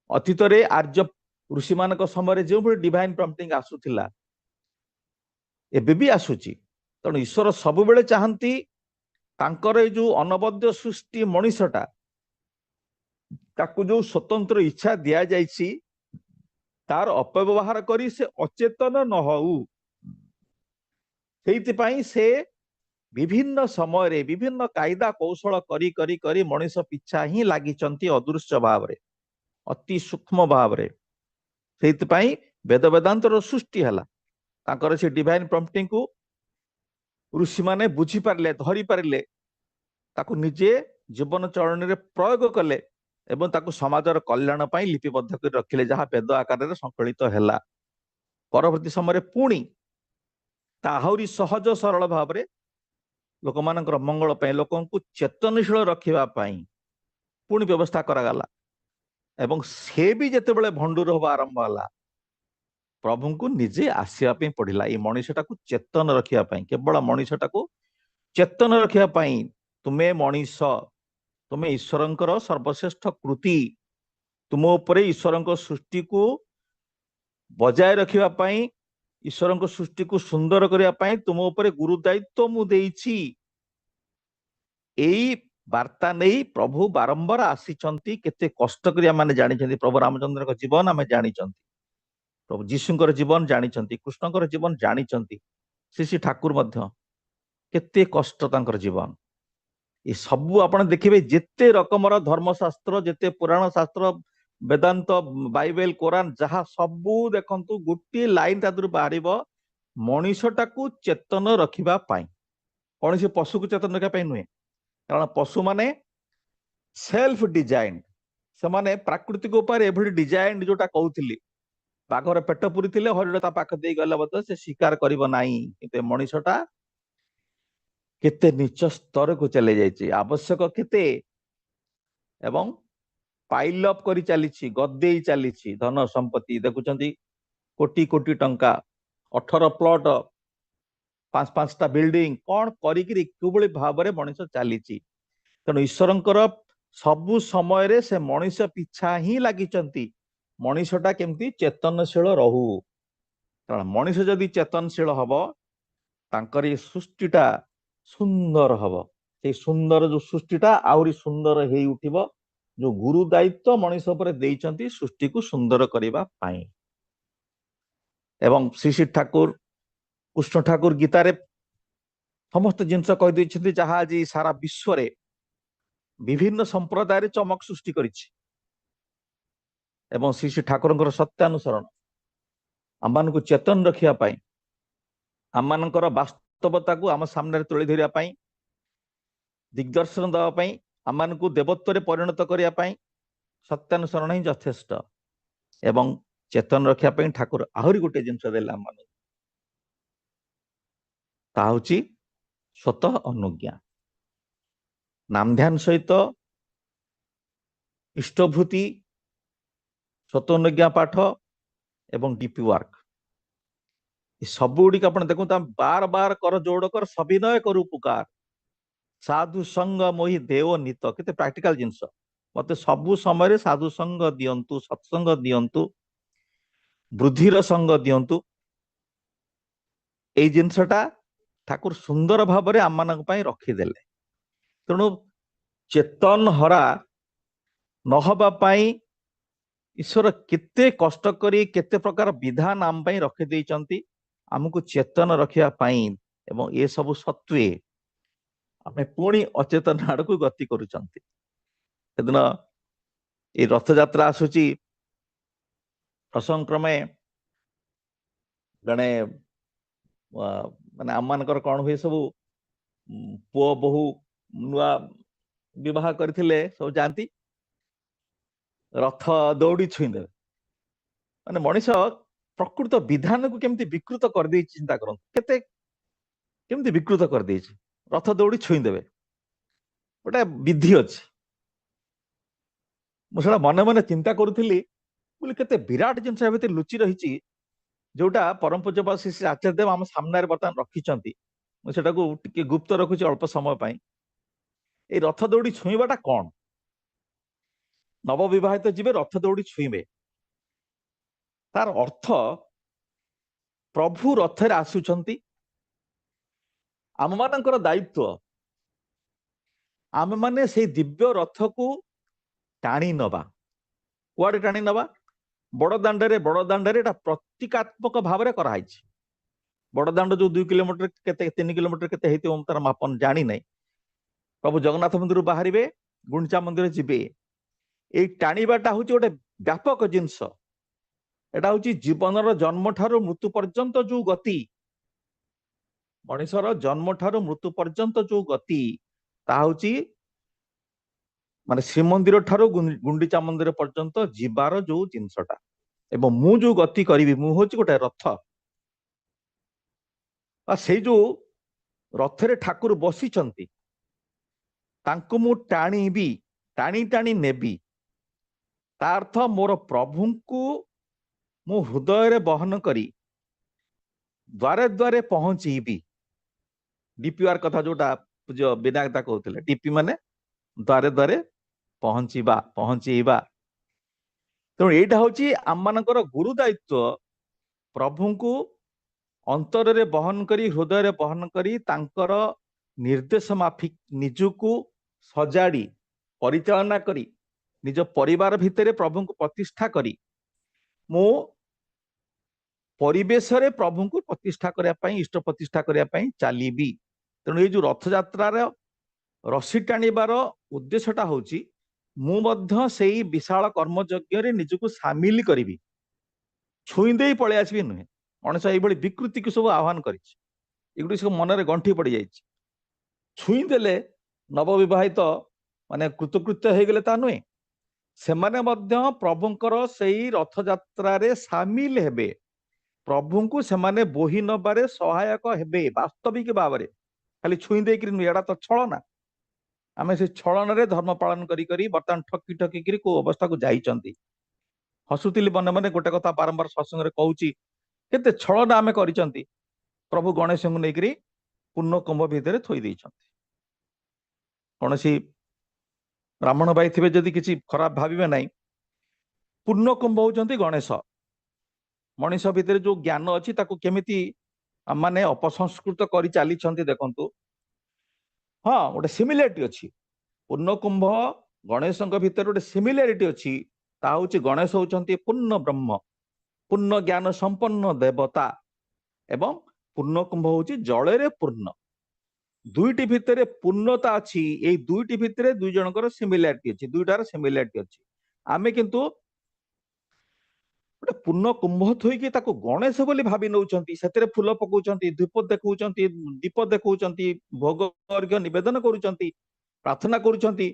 अतीत रे आर्य ऋषि मानक समय रे जो डिवाइन प्रॉम्प्टिंग आसुथिला, एबे भी आसुची। तेणु ईश्वर सब बेले चाहती तांकर जो अनबद्ध सृष्टि मनीषटा ताकू जो स्वतंत्र इच्छा दिया जाइछि, तार अपव्यवहार करी से अचेतन न होउ। सेइतिपाई से विभिन्न समय रे विभिन्न कायदा कौशल करी करी करी मनीष पिछा ही लागिचंती अदृश्य भाव रे, अति सूक्ष्म भाव रे। सेइतिपाई वेद वेदांतर सृष्टि हला, तांकर से डिवाइन प्रॉम्प्टिंग को ऋषि माने बुझी पारले, धरी पारले, ताकू निजे जीवन चरण रे प्रयोग कले एवं ताकू समाजर कल्याण पाई लिपिबद्ध कर रखिले, जहाँ वेद आकार रे संकलित हैला। परवर्ती समय रे पुणी ताहरी सहज सरल भाव रे ଲୋକମାନଙ୍କର ମଙ୍ଗଳ ପାଇଁ, ଲୋକଙ୍କୁ ଚେତନଶୀଳ ରଖିବା ପାଇଁ ପୁଣି ବ୍ୟବସ୍ଥା କରାଗଲା। ଏବଂ ସେ ବି ଯେତେବେଳେ ଭଣ୍ଡୁର ହବା ଆରମ୍ଭ ହେଲା, ପ୍ରଭୁଙ୍କୁ ନିଜେ ଆସିବା ପାଇଁ ପଡିଲା ଏଇ ମଣିଷଟାକୁ ଚେତନ ରଖିବା ପାଇଁ। କେବଳ ମଣିଷଟାକୁ ଚେତନ ରଖିବା ପାଇଁ। ତୁମେ ମଣିଷ, ତୁମେ ଈଶ୍ୱରଙ୍କର ସର୍ବଶ୍ରେଷ୍ଠ କୃତି, ତୁମ ଉପରେ ଈଶ୍ୱରଙ୍କ ସୃଷ୍ଟିକୁ ବଜାୟ ରଖିବା ପାଇଁ, ଈଶ୍ୱରଙ୍କ ସୃଷ୍ଟିକୁ ସୁନ୍ଦର କରିବା ପାଇଁ ତୁମ ଉପରେ ଗୁରୁ ଦାୟିତ୍ୱ ମୁଁ ଦେଇଛି। ଏଇ ବାର୍ତ୍ତା ନେଇ ପ୍ରଭୁ ବାରମ୍ବାର ଆସିଛନ୍ତି। କେତେ କଷ୍ଟ କରି ଆମେ ଜାଣିଛନ୍ତି। ପ୍ରଭୁ ରାମଚନ୍ଦ୍ରଙ୍କ ଜୀବନ ଆମେ ଜାଣିଛନ୍ତି, ପ୍ରଭୁ ଯୀଶୁଙ୍କର ଜୀବନ ଜାଣିଛନ୍ତି, କୃଷ୍ଣଙ୍କର ଜୀବନ ଜାଣିଛନ୍ତି, ଶ୍ରୀ ଠାକୁର ମଧ୍ୟ କେତେ କଷ୍ଟ ତାଙ୍କର ଜୀବନ। ଏ ସବୁ ଆପଣ ଦେଖିବେ, ଯେତେ ରକମର ଧର୍ମଶାସ୍ତ୍ର, ଯେତେ ପୁରାଣ ଶାସ୍ତ୍ର, ବେଦାନ୍ତ, ବାଇବେଲ, କୋରାନ, ଯାହା ସବୁ ଦେଖନ୍ତୁ, ଗୋଟିଏ ଲାଇନ ତା ଦେହରୁ ବାହାରିବ, ମଣିଷଟାକୁ ଚେତନ ରଖିବା ପାଇଁ। କୌଣସି ପଶୁକୁ ଚେତନ ରଖିବା ପାଇଁ ନୁହେଁ, କାରଣ ପଶୁମାନେ ସେଲ୍ଫ ଡିଜାଇନ, ସେମାନେ ପ୍ରାକୃତିକ ଉପାୟରେ ଏଭଳି ଡିଜାଇନ, ଯୋଉଟା କହୁଥିଲି, ବାଘର ପେଟ ପୁରିଥିଲେ ହରିଣ ତା ପାଖ ଦେଇ ଗଲେ ମଧ୍ୟ ସେ ସ୍ୱୀକାର କରିବ ନାହିଁ। କିନ୍ତୁ ମଣିଷଟା କେତେ ନିଚ ସ୍ତରକୁ ଚାଲି ଯାଇଛି, ଆବଶ୍ୟକ କେତେ, ଏବଂ ପାଇଲ ଅପ୍ କରି ଚାଲିଛି, ଗଦେଇ ଚାଲିଛି ଧନ ସମ୍ପତ୍ତି। ଦେଖୁଛନ୍ତି, କୋଟି କୋଟି ଟଙ୍କା, 18 ପ୍ଲଟ, 5-5ଟା ବିଲ୍ଡିଂ, କଣ କରିକିରି କିଭଳି ଭାବରେ ମଣିଷ ଚାଲିଛି। ତେଣୁ ଈଶ୍ୱରଙ୍କର ସବୁ ସମୟରେ ସେ ମଣିଷ ପିଛା ହିଁ ଲାଗିଛନ୍ତି, ମଣିଷଟା କେମିତି ଚେତନଶୀଳ ରହୁ। କାରଣ ମଣିଷ ଯଦି ଚେତନଶୀଳ ହବ, ତାଙ୍କର ଏ ସୃଷ୍ଟିଟା ସୁନ୍ଦର ହବ। ସେଇ ସୁନ୍ଦର ଯୋଉ ସୃଷ୍ଟିଟା ଆହୁରି ସୁନ୍ଦର ହେଇ ଉଠିବ, ଯୋଉ ଗୁରୁ ଦାୟିତ୍ୱ ମଣିଷ ଉପରେ ଦେଇଛନ୍ତି ସୃଷ୍ଟିକୁ ସୁନ୍ଦର କରିବା ପାଇଁ। ଏବଂ ଶ୍ରୀ ଠାକୁର, କୃଷ୍ଣ ଠାକୁର ଗୀତାରେ ସମସ୍ତ ଜିନିଷ କହିଦେଇଛନ୍ତି, ଯାହା ଆଜି ସାରା ବିଶ୍ୱରେ ବିଭିନ୍ନ ସମ୍ପ୍ରଦାୟରେ ଚମକ ସୃଷ୍ଟି କରିଛି। ଏବଂ ଶ୍ରୀ ଠାକୁରଙ୍କର ସତ୍ୟାନୁସରଣ ଆମମାନଙ୍କୁ ଚେତନ ରଖିବା ପାଇଁ, ଆମମାନଙ୍କର ବାସ୍ତବତାକୁ ଆମ ସାମ୍ନାରେ ତୁଳି ଧରିବା ପାଇଁ, ଦିଗ୍ଦର୍ଶନ ଦେବା ପାଇଁ, ଆମମାନଙ୍କୁ ଦେବତ୍ୱରେ ପରିଣତ କରିବା ପାଇଁ ସତ୍ୟାନୁସରଣ ହିଁ ଯଥେଷ୍ଟ। ଏବଂ ଚେତନ ରଖିବା ପାଇଁ ଠାକୁର ଆହୁରି ଗୋଟିଏ ଜିନିଷ ଦେଲେ ଆମମାନଙ୍କୁ, ତାହା ହଉଛି ସ୍ୱତଃ ଅନୁଜ୍ଞା। ନାମଧ୍ୟାନ ସହିତ ଇଷ୍ଟଭୂତି, ସ୍ୱତଃ ଅନୁଜ୍ଞା ପାଠ ଏବଂ ଡିପି ୱାର୍କ, ଏ ସବୁ ଗୁଡିକ ଆପଣ ଦେଖନ୍ତୁ, ଆମେ ବାର ବାର କର ଯୋଡ଼ କର ସବିନୟ କରୁ ପୁକାର, ସାଧୁ ସଙ୍ଗ ମୋହି ଦେଓ ନିତ। କେତେ ପ୍ରାକ୍ଟିକାଲ ଜିନିଷ। ମତେ ସବୁ ସମୟରେ ସାଧୁ ସଙ୍ଗ ଦିଅନ୍ତୁ, ସତ୍ସଙ୍ଗ ଦିଅନ୍ତୁ, ବୃଦ୍ଧିର ସଙ୍ଗ ଦିଅନ୍ତୁ। ଏଇ ଜିନିଷଟା ଠାକୁର ସୁନ୍ଦର ଭାବରେ ଆମମାନଙ୍କ ପାଇଁ ରଖିଦେଲେ। ତେଣୁ ଚେତନ ହରା ନହବା ପାଇଁ ଈଶ୍ୱର କେତେ କଷ୍ଟ କରି, କେତେ ପ୍ରକାର ବିଧାନ ଆମ ପାଇଁ ରଖିଦେଇଛନ୍ତି, ଆମକୁ ଚେତନ ରଖିବା ପାଇଁ। ଏବଂ ଏସବୁ ସତ୍ତ୍ୱେ ଆମେ ପୁଣି ଅଚେତନ ଆଡକୁ ଗତି କରୁଛନ୍ତି। ସେଦିନ ଏଇ ରଥଯାତ୍ରା ଆସୁଛି, ପ୍ରସଙ୍ଗ କ୍ରମେ ଜଣେ ମାନେ ଆମମାନଙ୍କର କଣ ହୁଏ, ସବୁ ପୁଅ ବୋହୂ ନୂଆ ବିବାହ କରିଥିଲେ ସବୁ ଯାଆନ୍ତି, ରଥ ଦୌଡ଼ି ଛୁଇଁଦେବେ। ମାନେ ମଣିଷ ପ୍ରକୃତ ବିଧାନକୁ କେମିତି ବିକୃତ କରିଦେଇଛି, ଚିନ୍ତା କରନ୍ତୁ, କେମିତି ବିକୃତ କରିଦେଇଛି। ରଥ ଦୌଡ଼ି ଛୁଇଁଦେବେ, ଗୋଟେ ବିଧି ଅଛି। ମୁଁ ସେଟା ମନେ ମନେ ଚିନ୍ତା କରୁଥିଲି, ବୋଲି କେତେ ବିରାଟ ଜିନିଷ ଏ ଭିତରେ ଲୁଚି ରହିଛି, ଯୋଉଟା ପରମ ପୂଜ୍ୟପାଦ ଶ୍ରୀ ଶ୍ରୀ ଆଚାର୍ଯ୍ୟ ଦେବ ଆମ ସାମ୍ନାରେ ବର୍ତ୍ତମାନ ରଖିଛନ୍ତି। ମୁଁ ସେଟାକୁ ଟିକେ ଗୁପ୍ତ ରଖୁଛି ଅଳ୍ପ ସମୟ ପାଇଁ। ଏଇ ରଥ ଦୌଡ଼ି ଛୁଇଁବାଟା କଣ? ନବବିବାହିତ ଯିବେ, ରଥ ଦୌଡ଼ି ଛୁଇଁବେ। ତାର ଅର୍ଥ, ପ୍ରଭୁ ରଥରେ ଆସୁଛନ୍ତି, ଆମମାନଙ୍କର ଦାୟିତ୍ୱ ଆମେମାନେ ସେଇ ଦିବ୍ୟ ରଥକୁ ଟାଣି ନବା। କୁଆଡେ ଟାଣି ନବା? ବଡ ଦାଣ୍ଡରେ ଏଟା ପ୍ରତୀକାତ୍ମକ ଭାବରେ କରାହେଇଛି। ବଡ ଦାଣ୍ଡ ଯୋଉ 2 କିଲୋମିଟର କେତେ 3 କିଲୋମିଟର କେତେ ହେଇଥିବ, ମୁଁ ତାର ମାପନ ଜାଣି ନାହିଁ। ପ୍ରଭୁ ଜଗନ୍ନାଥ ମନ୍ଦିରରୁ ବାହାରିବେ, ଗୁଣ୍ଡିଚା ମନ୍ଦିର ଯିବେ। ଏଇ ଟାଣିବାଟା ହଉଛି ଗୋଟେ ବ୍ୟାପକ ଜିନିଷ। ଏଟା ହଉଛି ଜୀବନର ଜନ୍ମ ଠାରୁ ମୃତ୍ୟୁ ପର୍ଯ୍ୟନ୍ତ ଯୋଉ ଗତି, ମଣିଷର ଜନ୍ମ ଠାରୁ ମୃତ୍ୟୁ ପର୍ଯ୍ୟନ୍ତ ଯୋଉ ଗତି, ତାହା ହଉଛି ମାନେ ଶ୍ରୀମନ୍ଦିର ଠାରୁ ଗୁଣ୍ଡିଚା ମନ୍ଦିର ପର୍ଯ୍ୟନ୍ତ ଯିବାର ଯୋଉ ଜିନିଷଟା। ଏବଂ ମୁଁ ଯୋଉ ଗତି କରିବି, ମୁଁ ହଉଛି ଗୋଟେ ରଥ। ସେଇ ଯୋଉ ରଥରେ ଠାକୁର ବସିଛନ୍ତି, ତାଙ୍କୁ ମୁଁ ଟାଣିବି, ଟାଣି ଟାଣି ନେବି। ତା ଅର୍ଥ ମୋର ପ୍ରଭୁଙ୍କୁ ମୁଁ ହୃଦୟରେ ବହନ କରି ଦ୍ୱାରେ ଦ୍ୱାରେ ପହଞ୍ଚେଇବି। ଡିପିଆର କଥା ଯୋଉଟା ପୂଜ୍ୟ ବିନାୟକତା କହୁଥିଲେ, ଡିପି ମାନେ ଦ୍ୱାରେ ଦ୍ୱାରେ ପହଞ୍ଚିବା, ପହଞ୍ଚେଇବା। ତେଣୁ ଏଇଟା ହଉଛି ଆମମାନଙ୍କର ଗୁରୁ ଦାୟିତ୍ୱ, ପ୍ରଭୁଙ୍କୁ ଅନ୍ତରରେ ବହନ କରି, ହୃଦୟରେ ବହନ କରି, ତାଙ୍କର ନିର୍ଦ୍ଦେଶ ମାଫିକ ନିଜକୁ ସଜାଡ଼ି ପରିଚାଳନା କରି, ନିଜ ପରିବାର ଭିତରେ ପ୍ରଭୁଙ୍କୁ ପ୍ରତିଷ୍ଠା କରି, ମୁଁ ପରିବେଶରେ ପ୍ରଭୁଙ୍କୁ ପ୍ରତିଷ୍ଠା କରିବା ପାଇଁ, ଇଷ୍ଟ ପ୍ରତିଷ୍ଠା କରିବା ପାଇଁ ଚାଲିବି। ତେଣୁ ଏଇ ଯୋଉ ରଥଯାତ୍ରାର ରସି ଟାଣିବାର ଉଦ୍ଦେଶ୍ୟଟା ହଉଛି, ମୁଁ ମଧ୍ୟ ସେଇ ବିଶାଳ କର୍ମଯଜ୍ଞରେ ନିଜକୁ ସାମିଲ କରିବି, ଛୁଇଁ ଦେଇ ପଳେଇ ଆସିବି ନୁହେଁ। ମଣିଷ ଏଇଭଳି ବିକୃତିକୁ ସବୁ ଆହ୍ୱାନ କରିଛି, ଏଗୁଡିକ ସବୁ ମନରେ ଗଣ୍ଠି ପଡିଯାଇଛି। ଛୁଇଁ ଦେଲେ ନବବିବାହିତ ମାନେ କୃତକୃତ୍ୟ ହେଇଗଲେ ତା ନୁହେଁ, ସେମାନେ ମଧ୍ୟ ପ୍ରଭୁଙ୍କର ସେଇ ରଥଯାତ୍ରାରେ ସାମିଲ ହେବେ, ପ୍ରଭୁଙ୍କୁ ସେମାନେ ବୋହି ନବାରେ ସହାୟକ ହେବେ ବାସ୍ତବିକ ଭାବରେ। ଖାଲି ଛୁଇଁ ଦେଇକିରି ନୁହେଁ, ଏଇଟା ତ ଛଳନା। ଆମେ ସେ ଛଳନାରେ ଧର୍ମ ପାଳନ କରି କରି ବର୍ତ୍ତମାନ ଠକି ଠକିକିରି କୋଉ ଅବସ୍ଥାକୁ ଯାଇଛନ୍ତି। ହସୁଥିଲି ମନେ ମନେ, ଗୋଟେ କଥା ବାରମ୍ବାର ସତ୍ସଙ୍ଗରେ କହୁଛି, କେତେ ଛଳନା ଆମେ କରିଛନ୍ତି। ପ୍ରଭୁ ଗଣେଶଙ୍କୁ ନେଇକରି ପୂର୍ଣ୍ଣ କୁମ୍ଭ ଭିତରେ ଥୋଇ ଦେଇଛନ୍ତି। କୌଣସି ବ୍ରାହ୍ମଣ ଭାଇ ଥିବେ ଯଦି କିଛି ଖରାପ ଭାବିବେ ନାହିଁ, ପୂର୍ଣ୍ଣ କୁମ୍ଭ ହଉଛନ୍ତି ଗଣେଶ। ମଣିଷ ଭିତରେ ଯୋଉ ଜ୍ଞାନ ଅଛି ତାକୁ କେମିତି ମାନେ ଅପସଂସ୍କୃତ କରି ଚାଲିଛନ୍ତି ଦେଖନ୍ତୁ। ହଁ, ଗୋଟେ ସିମିଲାରିଟି ଅଛି, ପୂର୍ଣ୍ଣ କୁମ୍ଭ ଗଣେଶଙ୍କ ଭିତରେ ଗୋଟେ ସିମିଲାରିଟି ଅଛି। ତାହା ହଉଛି ଗଣେଶ ହଉଛନ୍ତି ପୂର୍ଣ୍ଣ ବ୍ରହ୍ମ, ପୂର୍ଣ୍ଣ ଜ୍ଞାନ ସମ୍ପନ୍ନ ଦେବତା, ଏବଂ ପୂର୍ଣ୍ଣ କୁମ୍ଭ ହଉଛି ଜଳରେ ପୂର୍ଣ୍ଣ। ଦୁଇଟି ଭିତରେ ପୂର୍ଣ୍ଣତା ଅଛି, ଏଇ ଦୁଇଟି ଭିତରେ ଦୁଇ ଜଣଙ୍କର ସିମିଲାରିଟି ଅଛି, ଦୁଇଟାର ସିମିଲାରିଟି ଅଛି। ଆମେ କିନ୍ତୁ ଗୋଟେ ପୂର୍ଣ୍ଣ କୁମ୍ଭ ଥୋଇକି ତାକୁ ଗଣେଶ ବୋଲି ଭାବି ନଉଛନ୍ତି, ସେଥିରେ ଫୁଲ ପକଉଛନ୍ତି, ଧୂପ ଦେଖଉଛନ୍ତି, ଦୀପ ଦେଖଉଛନ୍ତି, ଭୋଗ ଅର୍ଘ୍ୟ ନିବେଦନ କରୁଛନ୍ତି, ପ୍ରାର୍ଥନା କରୁଛନ୍ତି,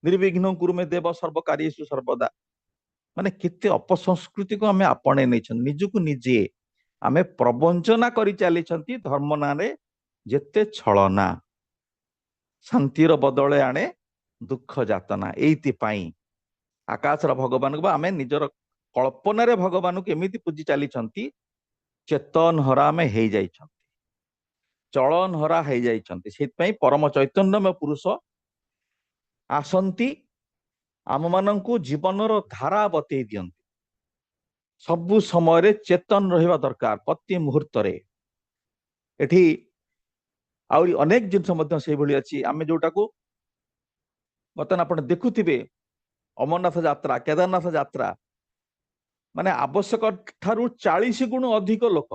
ନିର୍ବିଘ୍ନ କୁରୁମେ ଦେବ ସର୍ବକାର୍ୟେଷୁ ସର୍ବଦା। ମାନେ କେତେ ଅପସଂସ୍କୃତିକୁ ଆମେ ଆପଣେଇ ନେଇଛନ୍ତି, ନିଜକୁ ନିଜେ ଆମେ ପ୍ରବଞ୍ଚନା କରି ଚାଲିଛନ୍ତି। ଧର୍ମ ନାଁରେ ଯେତେ ଛଳନା, ଶାନ୍ତିର ବଦଳେ ଆଣେ ଦୁଃଖ ଯାତନା। ଏଇଥିପାଇଁ ଆକାଶର ଭଗବାନଙ୍କୁ ବା ଆମେ ନିଜର କଳ୍ପନାରେ ଭଗବାନଙ୍କୁ ଏମିତି ପୂଜି ଚାଲିଛନ୍ତି, ଚେତନ ହରା ଆମେ ହେଇଯାଇଛନ୍ତି, ଚଳନ ହରା ହେଇଯାଇଛନ୍ତି। ସେଥିପାଇଁ ପରମ ଚୈତନ୍ୟମୟ ପୁରୁଷ ଆସନ୍ତି, ଆମମାନଙ୍କୁ ଜୀବନର ଧାରା ବତେଇ ଦିଅନ୍ତି। ସବୁ ସମୟରେ ଚେତନ ରହିବା ଦରକାର, ପ୍ରତି ମୁହୂର୍ତ୍ତରେ। ଏଠି ଆହୁରି ଅନେକ ଜିନିଷ ମଧ୍ୟ ସେଇଭଳି ଅଛି, ଆମେ ଯୋଉଟାକୁ ବର୍ତ୍ତମାନ ଆପଣ ଦେଖୁଥିବେ, ଅମରନାଥ ଯାତ୍ରା, କେଦାରନାଥ ଯାତ୍ରା, ମାନେ ଆବଶ୍ୟକ ଠାରୁ 40 ଗୁଣ ଅଧିକ ଲୋକ।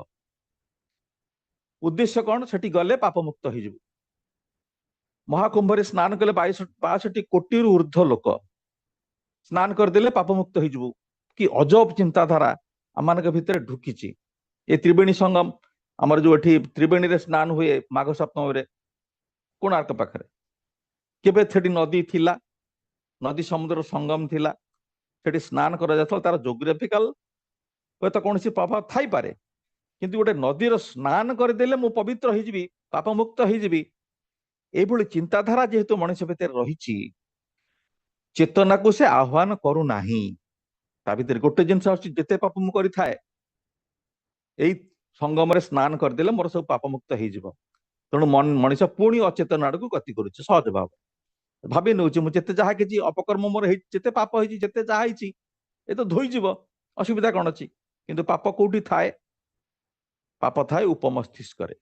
ଉଦ୍ଦେଶ୍ୟ କଣ? ସେଠି ଗଲେ ପାପ ମୁକ୍ତ ହେଇଯିବ। ମହାକୁମ୍ଭରେ ସ୍ନାନ କଲେ 62 କୋଟିରୁ ଉର୍ଦ୍ଧ୍ୱ ଲୋକ ସ୍ନାନ କରିଦେଲେ ପାପ ମୁକ୍ତ ହେଇଯିବ। କି ଅଜବ ଚିନ୍ତାଧାରା ଆମମାନଙ୍କ ଭିତରେ ଢୁକିଛି। ଏ ତ୍ରିବେଣୀ ସଙ୍ଗମ, ଆମର ଯୋଉ ଏଠି ତ୍ରିବେଣୀରେ ସ୍ନାନ ହୁଏ ମାଘ ସପ୍ତମରେ କୋଣାର୍କ ପାଖରେ, କେବେ ସେଠି ନଦୀ ଥିଲା, ନଦୀ ସମୁଦ୍ର ସଙ୍ଗମ ଥିଲା, ସେଠି ସ୍ନାନ କରାଯାଉଥିଲା। ତାର ଜୋଗ୍ରାଫିକାଲ ହୁଏତ କୌଣସି ପ୍ରଭାବ ଥାଇପାରେ, କିନ୍ତୁ ଗୋଟେ ନଦୀର ସ୍ନାନ କରିଦେଲେ ମୁଁ ପବିତ୍ର ହେଇଯିବି, ପାପ ମୁକ୍ତ ହେଇଯିବି, এইଭଳି ଚିନ୍ତାଧାରା ଯେହେତୁ ମଣିଷ ଭିତରେ ରହିଛି, ଚେତନାକୁ ସେ ଆହ୍ୱାନ କରୁନାହିଁ। ତା ଭିତରେ ଗୋଟେ ଜିନିଷ ଆସୁଛି, ଯେତେ ପାପ ମୁଁ କରିଥାଏ ଏଇ ସଙ୍ଗମରେ ସ୍ନାନ କରିଦେଲେ ମୋର ସବୁ ପାପ ମୁକ୍ତ ହେଇଯିବ। ତେଣୁ ମଣିଷ ପୁଣି ଅଚେତନ ଆଡକୁ ଗତି କରୁଛି। ସହଜ ଭାବ ଭାବି ନେଉଛି, ମୁଁ ଯେତେ ଯାହା କିଛି ଅପକର୍ମ ମୋର ହେଇଛି, ଯେତେ ପାପ ହେଇଛି, ଯେତେ ଯାହା ହେଇଛି, ଏ ତ ଧୋଇଯିବ, ଅସୁବିଧା କଣ ଅଛି? କିନ୍ତୁ ପାପ କୋଉଠି ଥାଏ? ପାପ ଥାଏ ଉପମସ୍ତିଷ୍କରେ,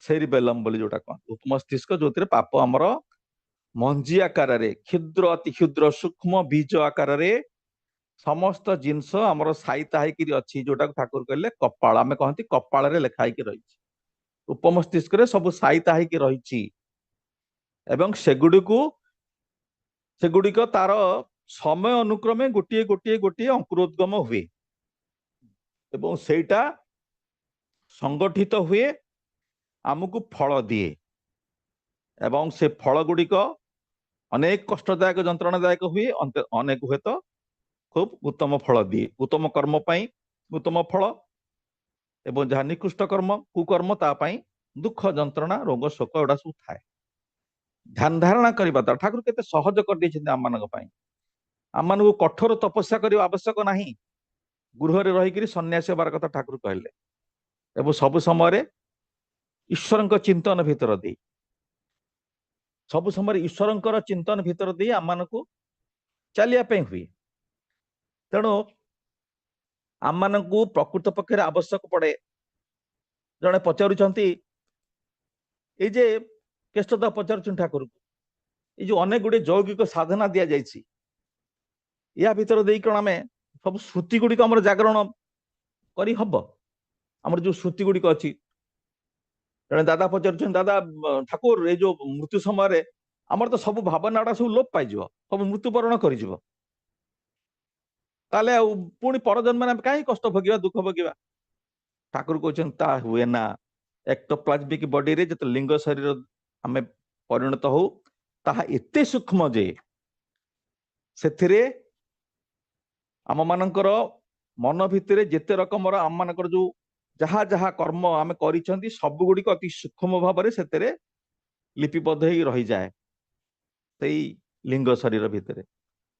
ସେରିବେଲମ ବୋଲି ଯୋଉଟା କହନ୍ତି, ଉପମସ୍ତିଷ୍କ, ଯୋଉଥିରେ ପାପ ଆମର ମଞ୍ଜି ଆକାରରେ, କ୍ଷୁଦ୍ର ଅତି କ୍ଷୁଦ୍ର ସୂକ୍ଷ୍ମ ବୀଜ ଆକାରରେ ସମସ୍ତ ଜିନିଷ ଆମର ସାଇତା ହେଇକିରି ଅଛି, ଯୋଉଟାକୁ ଠାକୁର କହିଲେ କପାଳ। ଆମେ କହନ୍ତି କପାଳରେ ଲେଖା ହେଇକି ରହିଛି, ଉପମସ୍ତିଷ୍କରେ ସବୁ ସାଇତା ହେଇକି ରହିଛି। ଏବଂ ସେଗୁଡିକ ତାର ସମୟ ଅନୁକ୍ରମେ ଗୋଟିଏ ଗୋଟିଏ ଗୋଟିଏ ଅଙ୍କୁରୋଦ୍ଗମ ହୁଏ, ଏବଂ ସେଇଟା ସଂଗଠିତ ହୁଏ, ଆମକୁ ଫଳ ଦିଏ। ଏବଂ ସେ ଫଳ ଗୁଡିକ ଅନେକ କଷ୍ଟଦାୟକ, ଯନ୍ତ୍ରଣାଦାୟକ ହୁଏ, ଅନେକ ହୁଏତ খুব ଉତ୍ତମ ଫଳ ଦିଏ। ଉତ୍ତମ କର୍ମ ପାଇଁ ଉତ୍ତମ ଫଳ, ଏବଂ ଯାହା ନିକୃଷ୍ଟ କର୍ମ, କୁକର୍ମ, ତା ପାଇଁ दुख जंत्रणा रोग शोक एटा सब थाए ध्यान धारणा करबा द्वारा ठाकुर केते सहज कर दैछन्ते आम मानक पई आम मानक कठोर तपस्या करबा आवश्यक नाही गृह रे रही करी सन्यासी बार कथा ठाकुर कहले एवं सब समय ईश्वर चिंतन भीतर दे सब समय ईश्वर चिंतन भीतर दे आम मानक चलिया पे हुए तेणु आम मानक प्रकृत पक्ष आवश्यक पड़े जड़े पचारुंट ये केष्टदा पचार ठाकुर ये जो अनेक गुड़े यौगिक साधना दि जाइए या भीतर दे कौन आम सब श्रुति गुड़िक आम जागरण करी हब आम जो श्रुति गुड़िक अच्छी जड़े दादा पचार दादा ठाकुर ये जो मृत्यु समय आमर तो सब भावना सब लोप पाई सब मृत्युवरण कर पुणी परजन्म कहीं कष्ट भोगिबा दुख भोगिबा ठाकुर कहते हुए ना एक्टोप्लाज्मिक बॉडी रे जो लिंग शरीर आम परिणत हो ताहा एते सूक्ष्म जे से आम मानकर मन भितर जेते रकम आम मानकर जो जहा जहा कर्म आम कर सब गुड़िक अति सूक्ष्म भाव से लिपिबद्ध ही रही जाए से लिंग शरीर भितर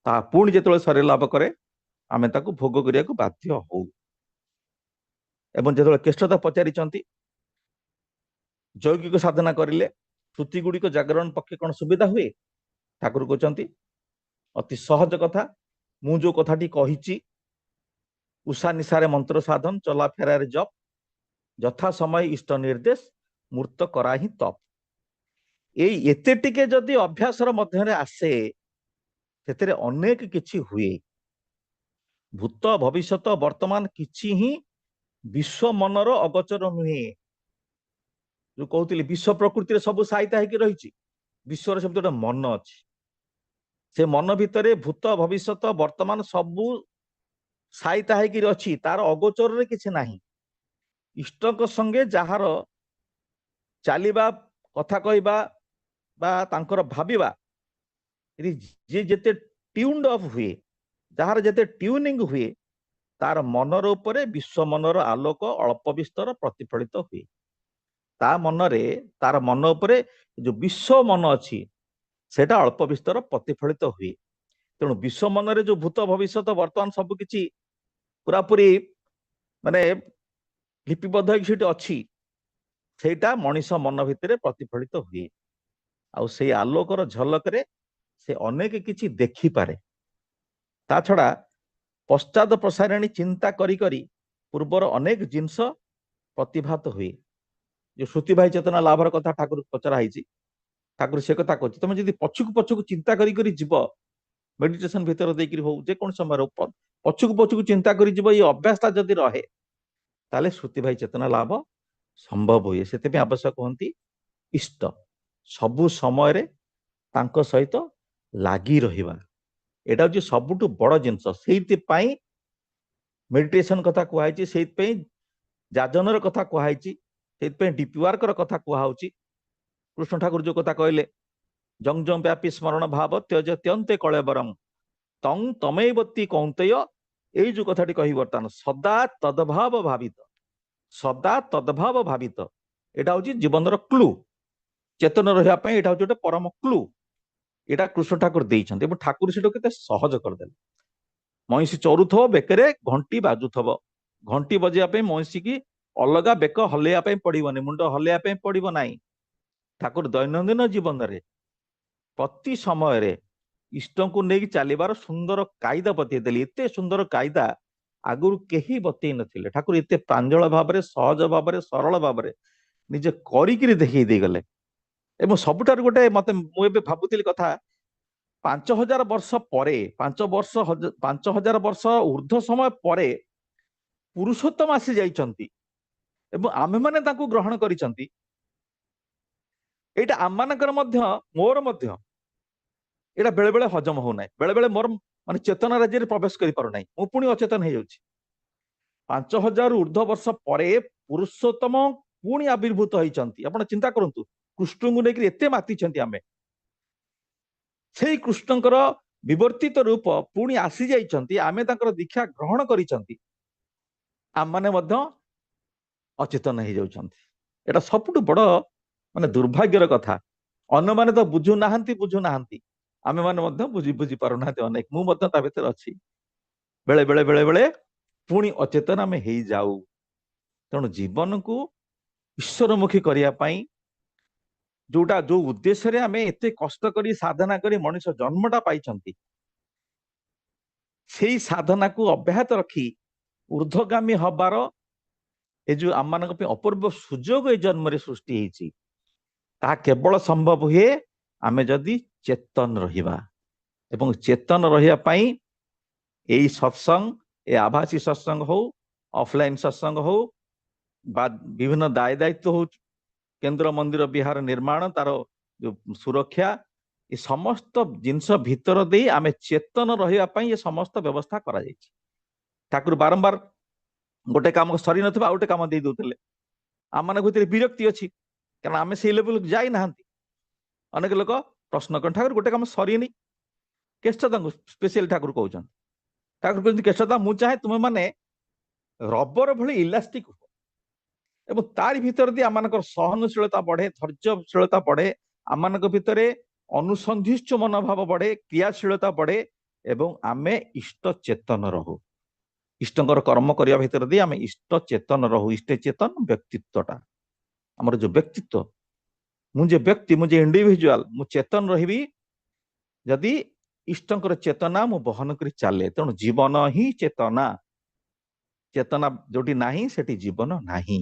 पुणी जो शरीर लाभ करे आम ताको भोग करने को बाध्य हो एवं जो केष्टदा पचारि यौगिक साधना करें श्रुति गुड़िक जागरण पक्षे कौन सुविधा हुए ठाकुर कहते अति सहज कथा मु जो कथाटी कही उषा निशारे मंत्र साधन चला फेरार जप यथा समय इष्ट निर्देश मूर्त करा ही तप एते टिके जदि अभ्यास मध्य आसे से अनेक किछि हुए भूत भविष्यत वर्तमान किछि ही विश्व मनर अगोचर नुहे जो कहते विश्व प्रकृति सब साहित्य है रही विश्वर सब गोटे मन अच्छी से मन भितर भूत भविष्यत वर्तमान सबू साहित्य है अच्छी तार अगोचर रे किछि नाही इष्टक संगे जार चलिबा कथा कहबा बा तांकर भाबिबा जे जेते ट्यून्ड अप हुए जार जेते ट्यूनिंग हुए तार मनर उपरे विश्व मनर आलोक अल्प विस्तर प्रतिफलित हुए ता मनरे तार मन उपरे जो विश्व मन अच्छी सेटा अल्प विस्तर प्रतिफलित हुए तेणु विश्व मनरे जो भूत भविष्यत वर्तमान सब किछि पूरापूरी माने लिपिबद्ध अच्छी सेटा मनीष मन भितर प्रतिफलित हुए आउ से आलोकर झलक से अनेक किछि देखि पारे ता छड़ा पश्चात प्रसारिणी चिंता करी करी पूर्वर अनेक जिनस प्रतिभात हुए जो श्रुति भाई चेतना लाभर कथा ठाकुर पचरा है ठाकुर से कथा कहते तुम जब पछुक पछुक चिंता करी जीव मेडिटेशन भीतर देकर हो जे कौन समय पछुक पछुक चिंता करी जीव ये अभ्यासटा जदि रहे ताले श्रुति भाई चेतना लाभ संभव हुए से आवश्यक कहती इष्ट सबु समय तांको सहित लागी रहिबा एटा जो सबुठु बड़ जिनस से मेडिटेशन कथा कहई से जाजनर कथा कहई से डीपीवार्क कथा कहउची कृष्ण ठाकुर जो कथा कहले जंग जंग व्यापी स्मरण भाव त्यज त्यंते कलेबरम तंग तमेवती कौंतेय ये जो कथाटी कही बर्तमान सदा तदभाव भावित सदा तदभाव भावित एटा हूँ जीवन क्लू चेतन रहा यहाँ हूँ परम क्लू एटा कृष्ण ठाकुर देइछन्ते ठाकुर से केते सहज करदेले महिषी चरुथव बेकरे घंटी बाजुथव घंटी बजाइबा महिषी की अलगा बेक हलैया पड़ोनी मुंड हलैया पड़ो ना ठाकुर दैनंदिन जीवन रे प्रति समय इष्ट को नहीं चलिबार सुंदर कायदा बतईदेली एते सुंदर कायदा आगुरी केही बतई नथिले ठाकुर एते प्रांजल भाव सहज भाव सरल भाव निजे करिकिरी देखई दे गले एवं सबुठार गोटे मत मुझे भावुली कथा 5000 वर्ष परे 5000 वर्ष ऊर्ध्व समय परे पुरुषोत्तम आसी जाइछन्ति एवं आमे माने ताकू ग्रहण करिछन्ति एटा आम मानकर मध्य मोर मध्य एटा बेले बेले हजम हो ना बेले बेले मोर माने चेतना राज्य रे प्रवेश करि पारो नै मु पुणी अचेतन हो जाउछि 5000 ऊर्ध्व वर्ष परे पुरुषोत्तम पुणी आविर्भूत होइछन्ति आपण चिंता करंतु कृष्ण को लेकर एते मातिछन्ति आमे सेई कृष्णकर विवर्तित रूप पुणी आसी जाइछन्ति आमे तांकर दीक्षा ग्रहण करिछन्ति आम माने मध्य अचेतन हो जाउछन्ति এটা ସବୁଠୁ ବଡ ମାନେ ଦୁର୍ଭାଗ୍ୟର କଥା। ଅନ୍ୟମାନେ ତ ବୁଝୁନାହାନ୍ତି ଆମେ ମାନେ ମଧ୍ୟ ବୁଝି ପାରୁନାହାନ୍ତି ଅନେକ, ମୁଁ ମଧ୍ୟ ତା ଭିତରେ ଅଛି। ବେଳେ ପୁଣି ଅଚେତନ ଆମେ ହେଇଯାଉ। ତେଣୁ ଜୀବନକୁ ଈଶ୍ୱରମୁଖୀ କରିବା ପାଇଁ ଯୋଉ ଉଦ୍ଦେଶ୍ୟରେ ଆମେ ଏତେ କଷ୍ଟ କରି ସାଧନା କରି ମଣିଷ ଜନ୍ମଟା ପାଇଛନ୍ତି, ସେଇ ସାଧନାକୁ ଅବ୍ୟାହତ ରଖି ଊର୍ଦ୍ଧ୍ୱଗାମୀ ହବାର ଏ ଯୋଉ ଆମମାନଙ୍କ ପାଇଁ ଅପୂର୍ବ ସୁଯୋଗ ଏ ଜନ୍ମରେ ସୃଷ୍ଟି ହେଇଛି, ତାହା କେବଳ ସମ୍ଭବ ହୁଏ ଆମେ ଯଦି ଚେତନ ରହିବା। ଏବଂ ଚେତନ ରହିବା ପାଇଁ ଏଇ ସତ୍ସଙ୍ଗ, ଏ ଆଭାସୀ ସତ୍ସଙ୍ଗ ହଉ, ଅଫଲାଇନ ସତ୍ସଙ୍ଗ ହଉ, ବା ବିଭିନ୍ନ ଦାୟିତ୍ୱ ହଉ, କେନ୍ଦ୍ର ମନ୍ଦିର ବିହାର ନିର୍ମାଣ, ତାର ଯୋଉ ସୁରକ୍ଷା, ଏ ସମସ୍ତ ଜିନିଷ ଭିତର ଦେଇ ଆମେ ଚେତନ ରହିବା ପାଇଁ ଏ ସମସ୍ତ ବ୍ୟବସ୍ଥା କରାଯାଇଛି। ଠାକୁର ବାରମ୍ବାର ଗୋଟେ କାମ ସରି ନଥିବା ଆଉ ଗୋଟେ କାମ ଦେଇ ଦଉଥିଲେ। ଆମମାନଙ୍କ ଭିତରେ ବିରକ୍ତି ଅଛି, କାରଣ ଆମେ ସେଇ ଲେଭେଲକୁ ଯାଇନାହାନ୍ତି। ଅନେକ ଲୋକ ପ୍ରଶ୍ନ କର, ଠାକୁର ଗୋଟେ କାମ ସରିନି, କେଷ୍ଟଦାଙ୍କୁ ସ୍ପେଶିଆଲ ଠାକୁର କହୁଛନ୍ତି। ଠାକୁର କହୁଛନ୍ତି, କେଷ୍ଟଦା ମୁଁ ଚାହେଁ ତୁମେ ମାନେ ରବର ଭଳି ଇଲାଷ୍ଟିକ ହୁଅ, ଏବଂ ତାରି ଭିତରେ ଦେଇ ଆମମାନଙ୍କର ସହନଶୀଳତା ବଢେ, ଧୈର୍ଯ୍ୟଶୀଳତା ବଢେ, ଆମମାନଙ୍କ ଭିତରେ ଅନୁସନ୍ଧିତ୍ସ ମନୋଭାବ ବଢେ, କ୍ରିୟାଶୀଳତା ବଢେ, ଏବଂ ଆମେ ଇଷ୍ଟ ଚେତନ ରହୁ। ଇଷ୍ଟଙ୍କର କର୍ମ କରିବା ଭିତରେ ଦେଇ ଆମେ ଇଷ୍ଟ ଚେତନ ରହୁ। ଇଷ୍ଟ ଚେତନ ବ୍ୟକ୍ତିତ୍ୱଟା, ଆମର ଯୋଉ ବ୍ୟକ୍ତିତ୍ୱ, ମୁଁ ଯେ ବ୍ୟକ୍ତି, ମୁଁ ଯେ ଇଣ୍ଡିଭିଜୁଆଲ, ମୁଁ ଚେତନ ରହିବି ଯଦି ଇଷ୍ଟଙ୍କର ଚେତନା ମୁଁ ବହନ କରି ଚାଲେ। ତେଣୁ ଜୀବନ ହିଁ ଚେତନା, ଚେତନା ଯୋଉଠି ନାହିଁ ସେଠି ଜୀବନ ନାହିଁ।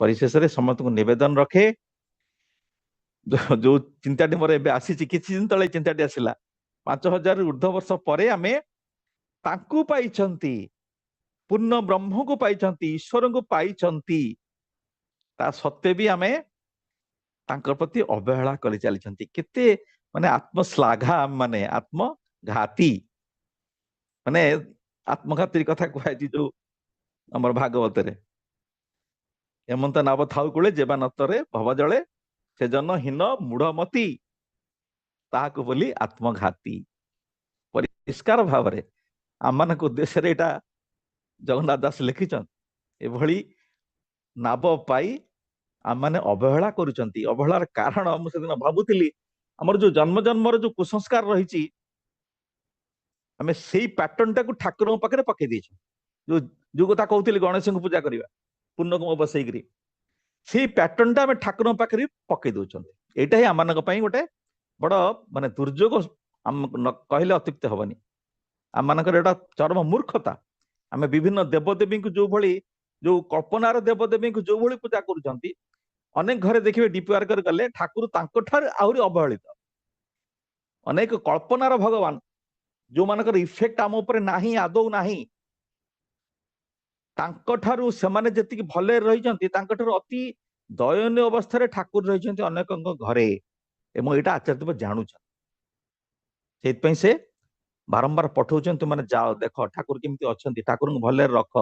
ପରିଶେଷରେ ସମସ୍ତଙ୍କୁ ନିବେଦନ ରଖେ, ଯୋଉ ଚିନ୍ତାଟି ମୋର ଏବେ ଆସିଛି, କିଛି ଦିନ ତଳେ ଚିନ୍ତାଟି ଆସିଲା, 5000 ଊର୍ଦ୍ଧ୍ୱ ବର୍ଷ ପରେ ଆମେ ତାଙ୍କୁ ପାଇଛନ୍ତି, ପୂର୍ଣ୍ଣ ବ୍ରହ୍ମକୁ ପାଇଛନ୍ତି, ଈଶ୍ୱରଙ୍କୁ ପାଇଛନ୍ତି, ତା ସତ୍ତ୍ୱେ ବି ଆମେ ତାଙ୍କ ପ୍ରତି ଅବହେଳା କରି ଚାଲିଛନ୍ତି। କେତେ ମାନେ ଆତ୍ମଶ୍ଳାଘା, ମାନେ ଆତ୍ମଘାତୀ, ମାନେ ଆତ୍ମଘାତୀ କଥା କୁହାଯାଇଛି ଯୋଉ ଆମର ଭାଗବତରେ, ହେମନ୍ତ ନାବ ଥାଉ କୂଳେ ଯେବା ନତରେ ଭବ ଜଳେ, ସେ ଜନ ହୀନ ମୂଢମତି, ତାହାକୁ ବୋଲି ଆତ୍ମଘାତୀ। ପରିଷ୍କାର ଭାବରେ ଆମମାନଙ୍କ ଉଦ୍ଦେଶ୍ୟରେ ଏଇଟା ଜଗନ୍ନାଥ ଦାସ ଲେଖିଛନ୍ତି। ଏଭଳି ନାବ ପାଇ ଆମମାନେ ଅବହେଳା କରୁଛନ୍ତି। ଅବହେଳାର କାରଣ ମୁଁ ସେଦିନ ଭାବୁଥିଲି, ଆମର ଯୋଉ ଜନ୍ମର ଯୋଉ କୁସଂସ୍କାର ରହିଛି, ଆମେ ସେଇ ପ୍ୟାଟର୍ନଟାକୁ ଠାକୁରଙ୍କ ପାଖରେ ପକେଇ ଦେଇଛୁ। ଯୋଉ କଥା କହୁଥିଲି ଗଣେଶଙ୍କୁ ପୂଜା କରିବା, ପୂର୍ଣ୍ଣକୁମ ବସେଇକିରି, ସେଇ ପ୍ୟାଟର୍ନଟା ଆମେ ଠାକୁରଙ୍କ ପାଖରେ ପକେଇ ଦଉଛନ୍ତି। ଏଇଟା ହିଁ ଆମମାନଙ୍କ ପାଇଁ ଗୋଟେ ବଡ ମାନେ ଦୁର୍ଯୋଗ, କହିଲେ ଅତ୍ୟୁକ୍ତି ହବନି। ଆମମାନଙ୍କର ଏଇଟା ଚରମ ମୂର୍ଖତା। ଆମେ ବିଭିନ୍ନ ଦେବଦେବୀଙ୍କୁ ଯୋଉ କଳ୍ପନାର ଦେବଦେବୀଙ୍କୁ ଯୋଉ ଭଳି ପୂଜା କରୁଛନ୍ତି, ଅନେକ ଘରେ ଦେଖିବେ ଡିପିଆର କରି ଗଲେ ଠାକୁର ତାଙ୍କଠାରୁ ଆହୁରି ଅବହେଳିତ। ଅନେକ କଳ୍ପନାର ଭଗବାନ ଯୋଉମାନଙ୍କର ଇଫେକ୍ଟ ଆମ ଉପରେ ନାହିଁ, ଆଦୌ ନାହିଁ, ତାଙ୍କଠାରୁ ସେମାନେ ଯେତିକି ଭଲରେ ରହିଛନ୍ତି, ତାଙ୍କଠାରୁ ଅତି ଦୟନୀୟ ଅବସ୍ଥାରେ ଠାକୁର ରହିଛନ୍ତି ଅନେକଙ୍କ ଘରେ, ଏବଂ ଏଇଟା ଆଚାର୍ଯ୍ୟଦେବ ଜାଣୁଛନ୍ତି। ସେଇଥିପାଇଁ ସେ ବାରମ୍ବାର ପଠଉଛନ୍ତି, ତୁମାନେ ଯାଅ ଦେଖ ଠାକୁର କେମିତି ଅଛନ୍ତି, ଠାକୁରଙ୍କୁ ଭଲରେ ରଖ।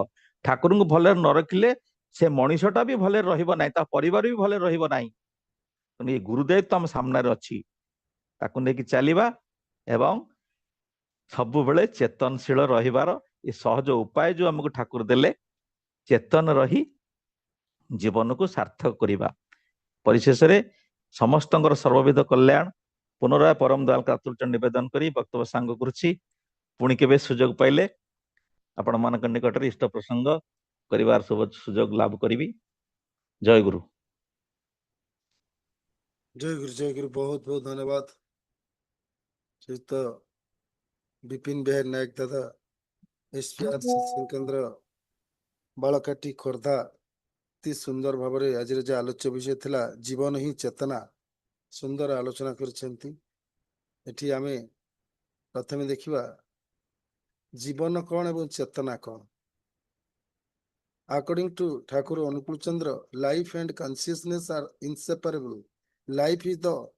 ଠାକୁରଙ୍କୁ ଭଲରେ ନ ରଖିଲେ ସେ ମଣିଷଟା ବି ଭଲରେ ରହିବ ନାହିଁ, ତା ପରିବାର ବି ଭଲରେ ରହିବ ନାହିଁ। ତେଣୁ ଏ ଗୁରୁଦେବ ତ ଆମ ସାମ୍ନାରେ ଅଛି, ତାକୁ ନେଇକି ଚାଲିବା ଏବଂ ସବୁବେଳେ ଚେତନଶୀଳ ରହିବାର ଏ ସହଜ ଉପାୟ ଯୋଉ ଆମକୁ ଠାକୁର ଦେଲେ, ଚେତନ ରହି ଜୀବନକୁ ସାର୍ଥକ କରିବା। ପରିଶେଷରେ ସମସ୍ତଙ୍କର ସର୍ବବିଧ କଲ୍ୟାଣ, ପୁନରାୟ ପରମ ଦୟାଲ କାତୁର୍ଯ୍ୟ ନିବେଦନ କରି ବକ୍ତବ୍ୟ ସାଙ୍ଗ କରୁଛି। ପୁଣି କେବେ ସୁଯୋଗ ପାଇଲେ ଆପଣ ମାନଙ୍କ ନିକଟରେ ଇଷ୍ଟ ପ୍ରସଙ୍ଗ କରିବାର ସୁଯୋଗ ଲାଭ କରିବି। ଜୟ ଗୁରୁ। ଜୟ ଗୁରୁ ବହୁତ ବହୁତ ଧନ୍ୟବାଦ ଶ୍ରୀଯୁକ୍ତ ବିପିନ ବିହାରୀ ନାୟକ ଦାଦା, SPRCC କେନ୍ଦ୍ର ବାଳକାଟି ଖୋର୍ଦ୍ଧା। ଅତି ସୁନ୍ଦର ଭାବରେ ଆଜିର ଯେ ଆଲୋଚ୍ୟ ବିଷୟ ଥିଲା ଜୀବନ ହିଁ ଚେତନା, ସୁନ୍ଦର ଆଲୋଚନା କରିଛନ୍ତି। ଏଠି ଆମେ ପ୍ରଥମେ ଦେଖିବା ଜୀବନ କଣ ଏବଂ ଚେତନା କଣ। According to Thakur Anukul Chandra, life and consciousness are inseparable. Life is the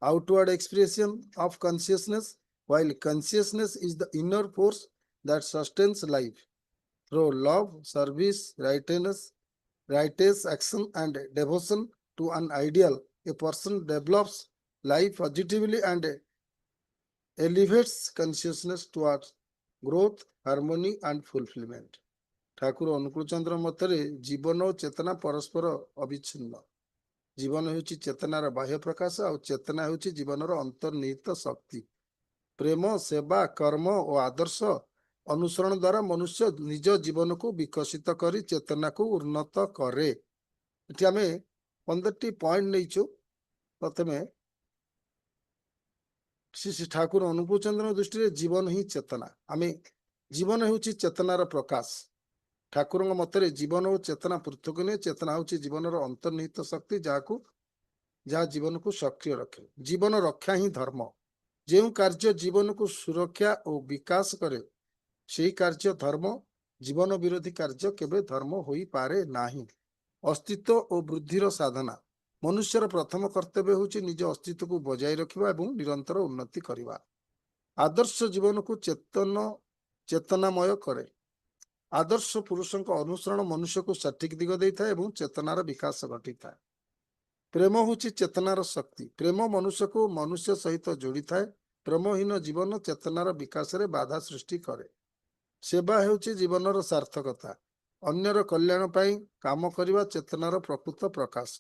outward expression of consciousness, while consciousness is the inner force that sustains life. Through love, service, righteous action, and devotion to an ideal, a person develops life positively and elevates consciousness towards growth, harmony, and fulfillment. ଠାକୁର ଅନୁକୂଳ ଚନ୍ଦ୍ର ମତରେ ଜୀବନ ଓ ଚେତନା ପରସ୍ପର ଅବିଚ୍ଛିନ୍ନ। ଜୀବନ ହେଉଛି ଚେତନାର ବାହ୍ୟ ପ୍ରକାଶ ଆଉ ଚେତନା ହେଉଛି ଜୀବନର ଅନ୍ତର୍ନିହିତ ଶକ୍ତି। ପ୍ରେମ, ସେବା, କର୍ମ ଓ ଆଦର୍ଶ ଅନୁସରଣ ଦ୍ୱାରା ମନୁଷ୍ୟ ନିଜ ଜୀବନକୁ ବିକଶିତ କରି ଚେତନାକୁ ଉନ୍ନତ କରେ। ଏଠି ଆମେ 15ଟି ପଏଣ୍ଟ ନେଇଛୁ। ପ୍ରଥମେ ଶ୍ରୀ ଶ୍ରୀ ଠାକୁର ଅନୁକୂଳ ଚନ୍ଦ୍ରଙ୍କ ଦୃଷ୍ଟିରେ ଜୀବନ ହିଁ ଚେତନା। ଜୀବନ ହେଉଛି ଚେତନାର ପ୍ରକାଶ। ଠାକୁରଙ୍କ ମତରେ ଜୀବନ ଓ ଚେତନା ପୃଥକ ନୁହେଁ। ଚେତନା ହେଉଛି ଜୀବନର ଅନ୍ତର୍ନିହିତ ଶକ୍ତି, ଯାହା ଜୀବନକୁ ସକ୍ରିୟ ରଖେ। ଜୀବନ ରକ୍ଷା ହିଁ ଧର୍ମ। ଯେଉଁ କାର୍ଯ୍ୟ ଜୀବନକୁ ସୁରକ୍ଷା ଓ ବିକାଶ କରେ ସେହି କାର୍ଯ୍ୟ ଧର୍ମ। ଜୀବନ ବିରୋଧୀ କାର୍ଯ୍ୟ କେବେ ଧର୍ମ ହୋଇପାରେ ନାହିଁ। ଅସ୍ତିତ୍ୱ ଓ ବୃଦ୍ଧିର ସାଧନା। ମନୁଷ୍ୟର ପ୍ରଥମ କର୍ତ୍ତବ୍ୟ ହେଉଛି ନିଜ ଅସ୍ତିତ୍ୱକୁ ବଜାୟ ରଖିବା ଏବଂ ନିରନ୍ତର ଉନ୍ନତି କରିବା। ଆଦର୍ଶ ଜୀବନକୁ ଚେତନାମୟ କରେ। ଆଦର୍ଶ ପୁରୁଷଙ୍କ ଅନୁସରଣ ମନୁଷ୍ୟକୁ ସଠିକ ଦିଗ ଦେଇଥାଏ ଏବଂ ଚେତନାର ବିକାଶ ଘଟିଥାଏ। ପ୍ରେମ ହେଉଛି ଚେତନାର ଶକ୍ତି। ପ୍ରେମ ମନୁଷ୍ୟକୁ ମନୁଷ୍ୟ ସହିତ ଯୋଡ଼ିଥାଏ। ପ୍ରେମହୀନ ଜୀବନ ଚେତନାର ବିକାଶରେ ବାଧା ସୃଷ୍ଟି କରେ। ସେବା ହେଉଛି ଜୀବନର ସାର୍ଥକତା। ଅନ୍ୟର କଲ୍ୟାଣ ପାଇଁ କାମ କରିବା ଚେତନାର ପ୍ରକୃତ ପ୍ରକାଶ।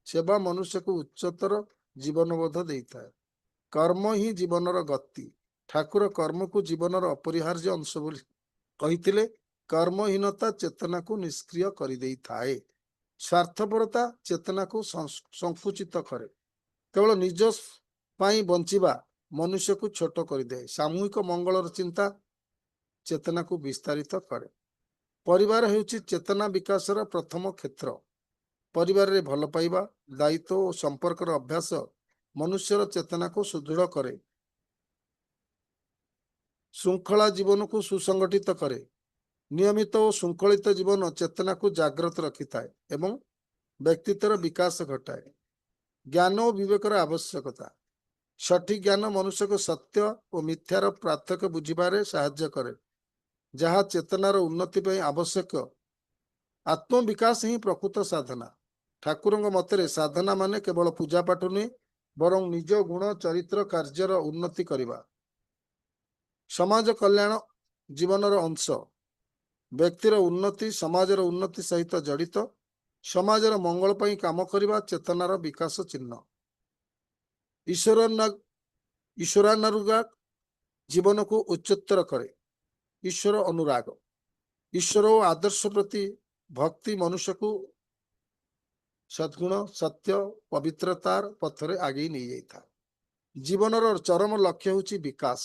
ସେବା ମନୁଷ୍ୟକୁ ଉଚ୍ଚତର ଜୀବନବୋଧ ଦେଇଥାଏ। କର୍ମ ହିଁ ଜୀବନର ଗତି। ଠାକୁର କର୍ମକୁ ଜୀବନର ଅପରିହାର୍ଯ୍ୟ ଅଂଶ ବୋଲି କହିଥିଲେ। କର୍ମହୀନତା ଚେତନାକୁ ନିଷ୍କ୍ରିୟ କରିଦେଇଥାଏ। ସ୍ୱାର୍ଥପରତା ଚେତନାକୁ ସଂକୁଚିତ କରେ। କେବଳ ନିଜ ପାଇଁ ବଞ୍ଚିବା ମନୁଷ୍ୟକୁ ଛୋଟ କରିଦିଏ। ସାମୂହିକ ମଙ୍ଗଳର ଚିନ୍ତା ଚେତନାକୁ ବିସ୍ତାରିତ କରେ। ପରିବାର ହେଉଛି ଚେତନା ବିକାଶର ପ୍ରଥମ କ୍ଷେତ୍ର। ପରିବାରରେ ଭଲ ପାଇବା, ଦାୟିତ୍ୱ ଓ ସମ୍ପର୍କର ଅଭ୍ୟାସ ମନୁଷ୍ୟର ଚେତନାକୁ ସୁଦୃଢ଼ କରେ। ଶୃଙ୍ଖଳା ଜୀବନକୁ ସୁସଂଗଠିତ କରେ। ନିୟମିତ ଓ ଶୃଙ୍ଖଳିତ ଜୀବନ ଚେତନାକୁ ଜାଗ୍ରତ ରଖିଥାଏ ଏବଂ ବ୍ୟକ୍ତିତ୍ୱର ବିକାଶ ଘଟାଏ। ଜ୍ଞାନ ଓ ବିବେକର ଆବଶ୍ୟକତା। ସଠିକ ଜ୍ଞାନ ମନୁଷ୍ୟକୁ ସତ୍ୟ ଓ ମିଥ୍ୟାର ପାର୍ଥକ୍ୟ ବୁଝିବାରେ ସାହାଯ୍ୟ କରେ, ଯାହା ଚେତନାର ଉନ୍ନତି ପାଇଁ ଆବଶ୍ୟକ। ଆତ୍ମବିକାଶ ହିଁ ପ୍ରକୃତ ସାଧନା। ଠାକୁରଙ୍କ ମତରେ ସାଧନା ମାନେ କେବଳ ପୂଜାପାଠ ନୁହେଁ, ବରଂ ନିଜ ଗୁଣ, ଚରିତ୍ର, କାର୍ଯ୍ୟର ଉନ୍ନତି କରିବା। ସମାଜ କଲ୍ୟାଣ ଜୀବନର ଅଂଶ। ବ୍ୟକ୍ତିର ଉନ୍ନତି ସମାଜର ଉନ୍ନତି ସହିତ ଜଡ଼ିତ। ସମାଜର ମଙ୍ଗଳ ପାଇଁ କାମ କରିବା ଚେତନାର ବିକାଶ ଚିହ୍ନ। ଈଶ୍ୱରାନୁରାଗ ଜୀବନକୁ ଉଚ୍ଚତର କରେ। ଈଶ୍ୱର ଅନୁରାଗ। ଈଶ୍ୱର ଓ ଆଦର୍ଶ ପ୍ରତି ଭକ୍ତି ମନୁଷ୍ୟକୁ ସଦ୍ଗୁଣ, ସତ୍ୟ, ପବିତ୍ରତାର ପଥରେ ଆଗେଇ ନେଇଯାଇଥାଏ। ଜୀବନର ଚରମ ଲକ୍ଷ୍ୟ ହେଉଛି ବିକାଶ।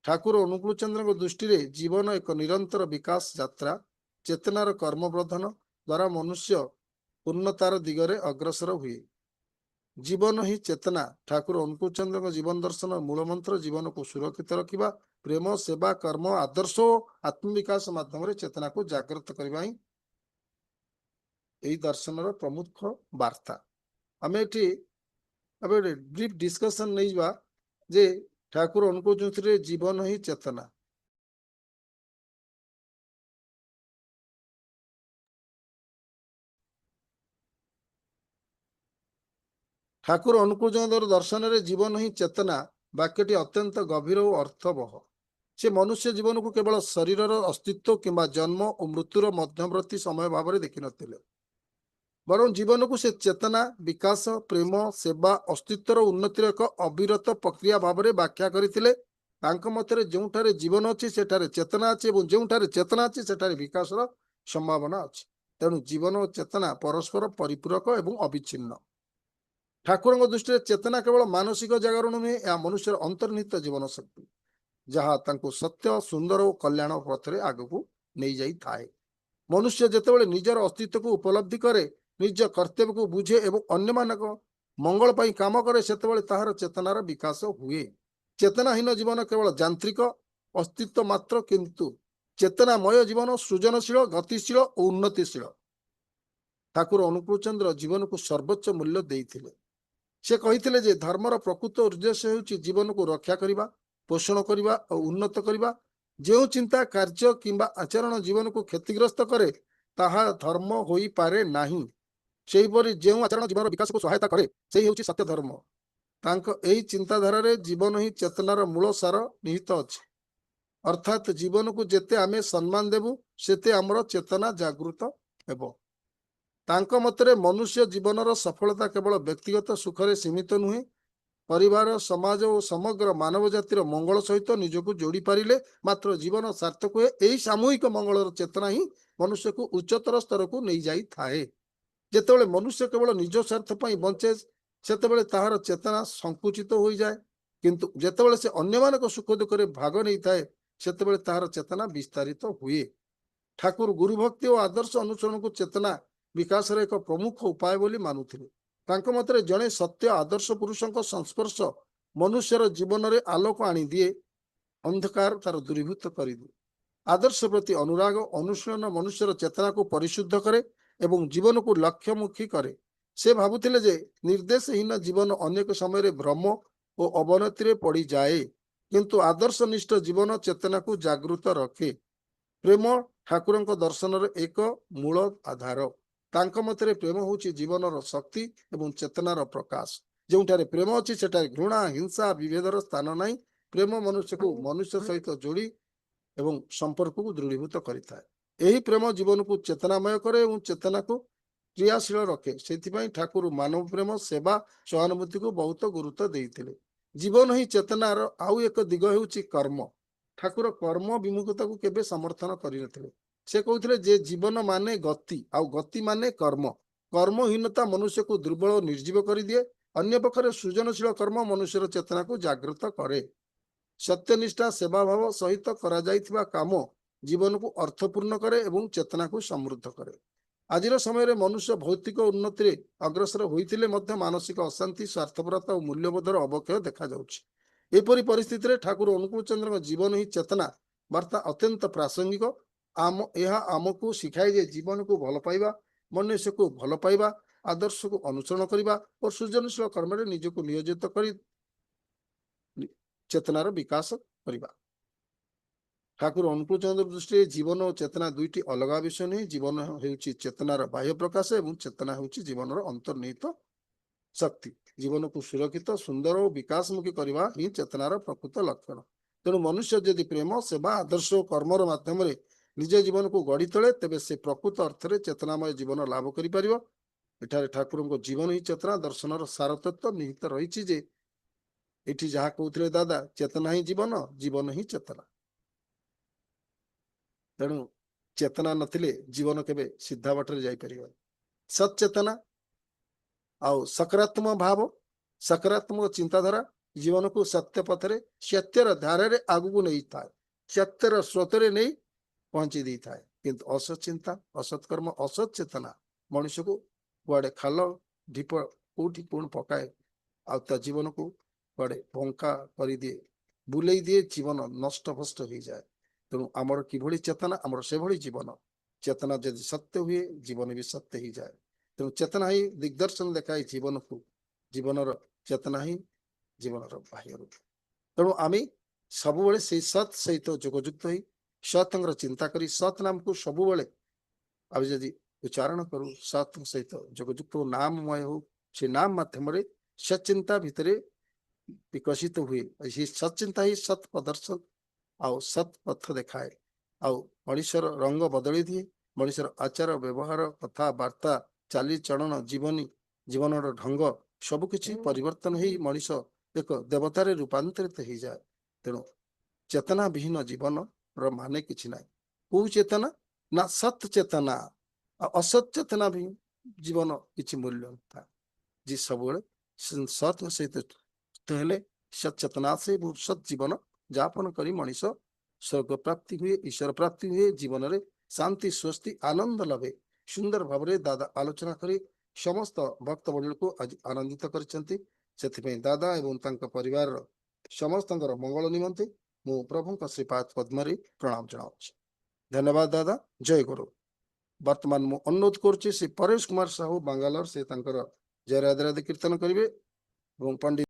ଠାକୁର ଅନୁକୂଳ ଚନ୍ଦ୍ରଙ୍କ ଦୃଷ୍ଟିରେ ଜୀବନ ଏକ ନିରନ୍ତର ବିକାଶ ଯାତ୍ରା। ଚେତନାର କର୍ମବର୍ଦ୍ଧନ ଦ୍ୱାରା ମନୁଷ୍ୟ ପୂର୍ଣ୍ଣତାର ଦିଗରେ ଅଗ୍ରସର ହୁଏ। ଜୀବନ ହିଁ ଚେତନା। ଠାକୁର ଅନୁକୂଳ ଚନ୍ଦ୍ରଙ୍କ ଜୀବନ ଦର୍ଶନ ମୂଳମନ୍ତ୍ର ଜୀବନକୁ ସୁରକ୍ଷିତ ରଖିବା। ପ୍ରେମ, ସେବା, କର୍ମ, ଆଦର୍ଶ ଓ ଆତ୍ମବିକାଶ ମାଧ୍ୟମରେ ଚେତନାକୁ ଜାଗ୍ରତ କରିବା ହିଁ ଏହି ଦର୍ଶନର ପ୍ରମୁଖ ବାର୍ତ୍ତା। ଆମେ ଏଠି ଏବେ ବ୍ରିଫ ଡିସ୍କସନ ନେଇଯିବା ଯେ ଠାକୁର ଅନୁକୂଳ ଚନ୍ଦ୍ରରେ ଜୀବନ ହିଁ ଚେତନା। ଠାକୁର ଅନୁକୂଳ ଚନ୍ଦ୍ର ଦର୍ଶନରେ ଜୀବନ ହିଁ ଚେତନା ବାକ୍ୟଟି ଅତ୍ୟନ୍ତ ଗଭୀର ଓ ଅର୍ଥବହ। ସେ ମନୁଷ୍ୟ ଜୀବନକୁ କେବଳ ଶରୀରର ଅସ୍ତିତ୍ୱ କିମ୍ବା ଜନ୍ମ ଓ ମୃତ୍ୟୁର ମଧ୍ୟବର୍ତ୍ତୀ ସମୟ ଭାବରେ ଦେଖିନଥିଲେ, ବରଂ ଜୀବନକୁ ସେ ଚେତନା, ବିକାଶ, ପ୍ରେମ, ସେବା, ଅସ୍ତିତ୍ୱର ଉନ୍ନତିର ଏକ ଅବିରତ ପ୍ରକ୍ରିୟା ଭାବରେ ବ୍ୟାଖ୍ୟା କରିଥିଲେ। ତାଙ୍କ ମତରେ ଯେଉଁଠାରେ ଜୀବନ ଅଛି ସେଠାରେ ଚେତନା ଅଛି ଏବଂ ଯେଉଁଠାରେ ଚେତନା ଅଛି ସେଠାରେ ବିକାଶର ସମ୍ଭାବନା ଅଛି। ତେଣୁ ଜୀବନ ଓ ଚେତନା ପରସ୍ପର ପରିପୂରକ ଏବଂ ଅବିଚ୍ଛିନ୍ନ। ଠାକୁରଙ୍କ ଦୃଷ୍ଟିରେ ଚେତନା କେବଳ ମାନସିକ ଜାଗରଣ ନୁହେଁ, ଏହା ମନୁଷ୍ୟର ଅନ୍ତର୍ନିହିତ ଜୀବନ ଶକ୍ତି, ଯାହା ତାଙ୍କୁ ସତ୍ୟ, ସୁନ୍ଦର ଓ କଲ୍ୟାଣ ପଥରେ ଆଗକୁ ନେଇଯାଇଥାଏ। ମନୁଷ୍ୟ ଯେତେବେଳେ ନିଜର ଅସ୍ତିତ୍ୱକୁ ଉପଲବ୍ଧି କରେ, ନିଜ କର୍ତ୍ତବ୍ୟକୁ ବୁଝେ ଏବଂ ଅନ୍ୟମାନଙ୍କ ମଙ୍ଗଳ ପାଇଁ କାମ କରେ, ସେତେବେଳେ ତାହାର ଚେତନାର ବିକାଶ ହୁଏ। ଚେତନାହୀନ ଜୀବନ କେବଳ ଯାନ୍ତ୍ରିକ ଅସ୍ତିତ୍ୱ ମାତ୍ର, କିନ୍ତୁ ଚେତନାମୟ ଜୀବନ ସୃଜନଶୀଳ, ଗତିଶୀଳ ଓ ଉନ୍ନତିଶୀଳ। ଠାକୁର ଅନୁକୂଳ ଚନ୍ଦ୍ର ଜୀବନକୁ ସର୍ବୋଚ୍ଚ ମୂଲ୍ୟ ଦେଇଥିଲେ। ସେ କହିଥିଲେ ଯେ ଧର୍ମର ପ୍ରକୃତ ଉଦ୍ଦେଶ୍ୟ ହେଉଛି ଜୀବନକୁ ରକ୍ଷା କରିବା, ପୋଷଣ କରିବା ଓ ଉନ୍ନତ କରିବା। ଯେଉଁ ଚିନ୍ତା, କାର୍ଯ୍ୟ କିମ୍ବା ଆଚରଣ ଜୀବନକୁ କ୍ଷତିଗ୍ରସ୍ତ କରେ ତାହା ଧର୍ମ ହୋଇପାରେ ନାହିଁ। ସେହିପରି ଯେଉଁ ଆଚରଣ ଜୀବନର ବିକାଶକୁ ସହାୟତା କରେ ସେହି ହେଉଛି ସତ୍ୟ ଧର୍ମ। ତାଙ୍କ ଏହି ଚିନ୍ତାଧାରାରେ ଜୀବନ ହିଁ ଚେତନାର ମୂଳ ସାର ନିହିତ ଅଛି। अर्थात जीवन को जेते आमे सम्मान देबु सेते हमर चेतना जागृत हेबो। तांको मतरे मनुष्य जीवनर सफलता केवल व्यक्तिगत सुखरे सीमित नुहे, परिवार समाज और समग्र मानव जातिर मंगल सहित निजको जोड़ी पारिले मात्र जीवन सार्थक हुए। यही सामूहिक मंगलर चेतना ही मनुष्य को उच्चतर स्तर को नहीं जाई थाए। जेतेबेले मनुष्य केवल निज स्वार्थ पई बंचे सेतेबेले ताहार चेतना संकुचित हो जाए, किंतु जेतेबेले से अन्य मानक सुख दुखरे भाग नहीं थाए सेतेबेले ताहार चेतना विस्तारित हुए। ठाकुर गुरु भक्ति और आदर्श अनुसरण को चेतना विकास एक प्रमुख उपाय बोली मानुथिले। तांको मतरे जणे सत्य आदर्श पुरुषों संस्पर्श मनुष्यर जीवन में आलोक आनी दिए, अंधकार तार दूरीभूत कर दिए। आदर्श प्रति अनुराग अनुशीलन मनुष्यर चेतना को परिशुद्ध करे एवं जीवन को लक्ष्यमुखी करे। से भाबुथिले जे निर्देशहीन जीवन अनेक समय भ्रम और अवनति पड़ी जाए, किंतु आदर्शनिष्ठ जीवन चेतना को जागृत रखे। प्रेम ठाकुर दर्शन एक मूल आधार। तांको मतरे प्रेम होची जीवनर शक्ति एवं चेतनार प्रकाश। जोठारे प्रेम अच्छी सेठारे घृणा हिंसा विभेदर स्थान नहीं। प्रेम मनुष्य को मनुष्य सहित जोड़ी एवं संपर्क को दृढ़ीभूत करिଥାଏ। यही प्रेम जीवन को चेतनामय करे एवं चेतना को क्रियाशील रखे। से ठाकुर मानव प्रेम सेवा सहानुभूति को बहुत गुरुत्व देइथिले। जीवन ही चेतनार आउ एक दिग हेउची कर्म। ठाकुर कर्म विमुखता को केबे समर्थन करिनथिले। से कहते जे जीवन माने गति आउ गति माने कर्म। कर्महीनता मनुष्य को दुर्बल और निर्जीव कर दिए। अन्य पक्षरे सृजनशील कर्म मनुष्यर चेतना को जागृत करे। सत्यनिष्ठा सेवा भाव सहित करा जाइथिबा काम जीवन को अर्थपूर्ण करे एवं चेतना को समृद्ध करे। आजिर समय रे मनुष्य भौतिक उन्नति रे अग्रसर होइथिले मध्य मानसिक अशांति स्वार्थपरता और मूल्यबोधर अवक्षय देखा जाउछि। एपरि परिस्थिति रे ठाकुर अनुकूल चंद्र जीवन ही चेतना वार्ता अत्यंत प्रासंगिक। आमको शिखाए जे जीवन को भल पाइबा, मनुष्य को भल पाइबा, आदर्श को अनुसरण करिबा और सृजनशील कर्म रे निज को नियोजित करी चेतनार विकास करिबा। ठाकुर अनुकूल चंद्र दृष्टि जीवन और चेतना दुईटी अलग विषय नहीं। जीवन हेउची चेतनार बाह्य प्रकाश एवं चेतना हेउची जीवनर अंतर्निहित शक्ति। जीवन को सुरक्षित सुंदर और विकासमुखी करवा ही चेतनार प्रकृत लक्षण। तेणु मनुष्य यदि प्रेम सेवा आदर्श और कर्मर माध्यम निज जीवन को गढ़ी तोले तेबे से प्रकृत अर्थ में चेतनामय जीवन लाभ करें। ठाकुर को जीवन ही चेतना दर्शनर सारतत्व निहित रही जे एठी जहाँ कहते दादा चेतना ही जीवन, जीवन ही चेतना। तेणु चेतना नथिले जीवन केबे सीधा बाटर जाई परिबा। सचेतना आउ सकारात्मक भाव सकारात्मक चिंताधारा जीवन को सत्य पथरे सत्यर धारे आगू नहीं था, सत्यर स्रोतरे नहीं पहुंची दी था। किंतु असत चिंता असत कर्म असत चेतना मनुष्य को कुआडे खाल ढीप कोठी कोण पकाए आ जीवन को कुआडे भंका कर दिए, बुले दिए, जीवन नष्ट भ्रष्ट हो जाए। तेणु आमर किभली चेतना आमर से भली जीवन। चेतना यदि सत्य हुए जीवन भी सत्य ही जाए। तेणु चेतना ही दिग्दर्शन देखाए जीवन को। जीवनर चेतना ही जीवनर बाह्य रूप। तेणु आमे सबुबले से सत सहित जोगयुक्त ही सतंगर चिंता करी सत नाम को सबुबले आबे यदि उच्चारण करू सत सहित जोगयुक्त नाममय हो से नाम माध्यम सचिंता भितरे विकसित हुए। सचिंता ही सत प्रदर्शन आउ सत पथ देखाए आउ मनुष्यर रंग बदली दिए। मनुष्यर आचार व्यवहार कथा वार्ता चाली चलन जीवनी जीवन ढंग सबकिछि परिवर्तन ही मनुष्य एक देवतार रूपांतरित हो जाए। तेणु चेतना विहीन जीवन र माने किछि ना। को चेतना ना सत चेतना असत चेतना भी जीवन किछि मूल्य था। जी सब सत सहित सत चेतना से सत जीवन जापन करी मनुष्य स्वर्ग प्राप्ति हुए, ईश्वर प्राप्ति हुए, जीवन रे शांति स्वस्ति आनंद लभे। सुंदर भाव दादा आलोचना करी समस्त भक्त मंडल को आज आनंदित करते। दादा एवं तांका परिवार समस्त मंगल निमंते मु प्रभु श्रीपाद पद्म प्रणाम जनाऊँ। धन्यवाद दादा, जय गुरु। वर्तमान मु अनुरोध करुच्ची श्री परेश कुमार साहू बांगालोर से जय राधे राधे कीर्तन करेंगे। पंडित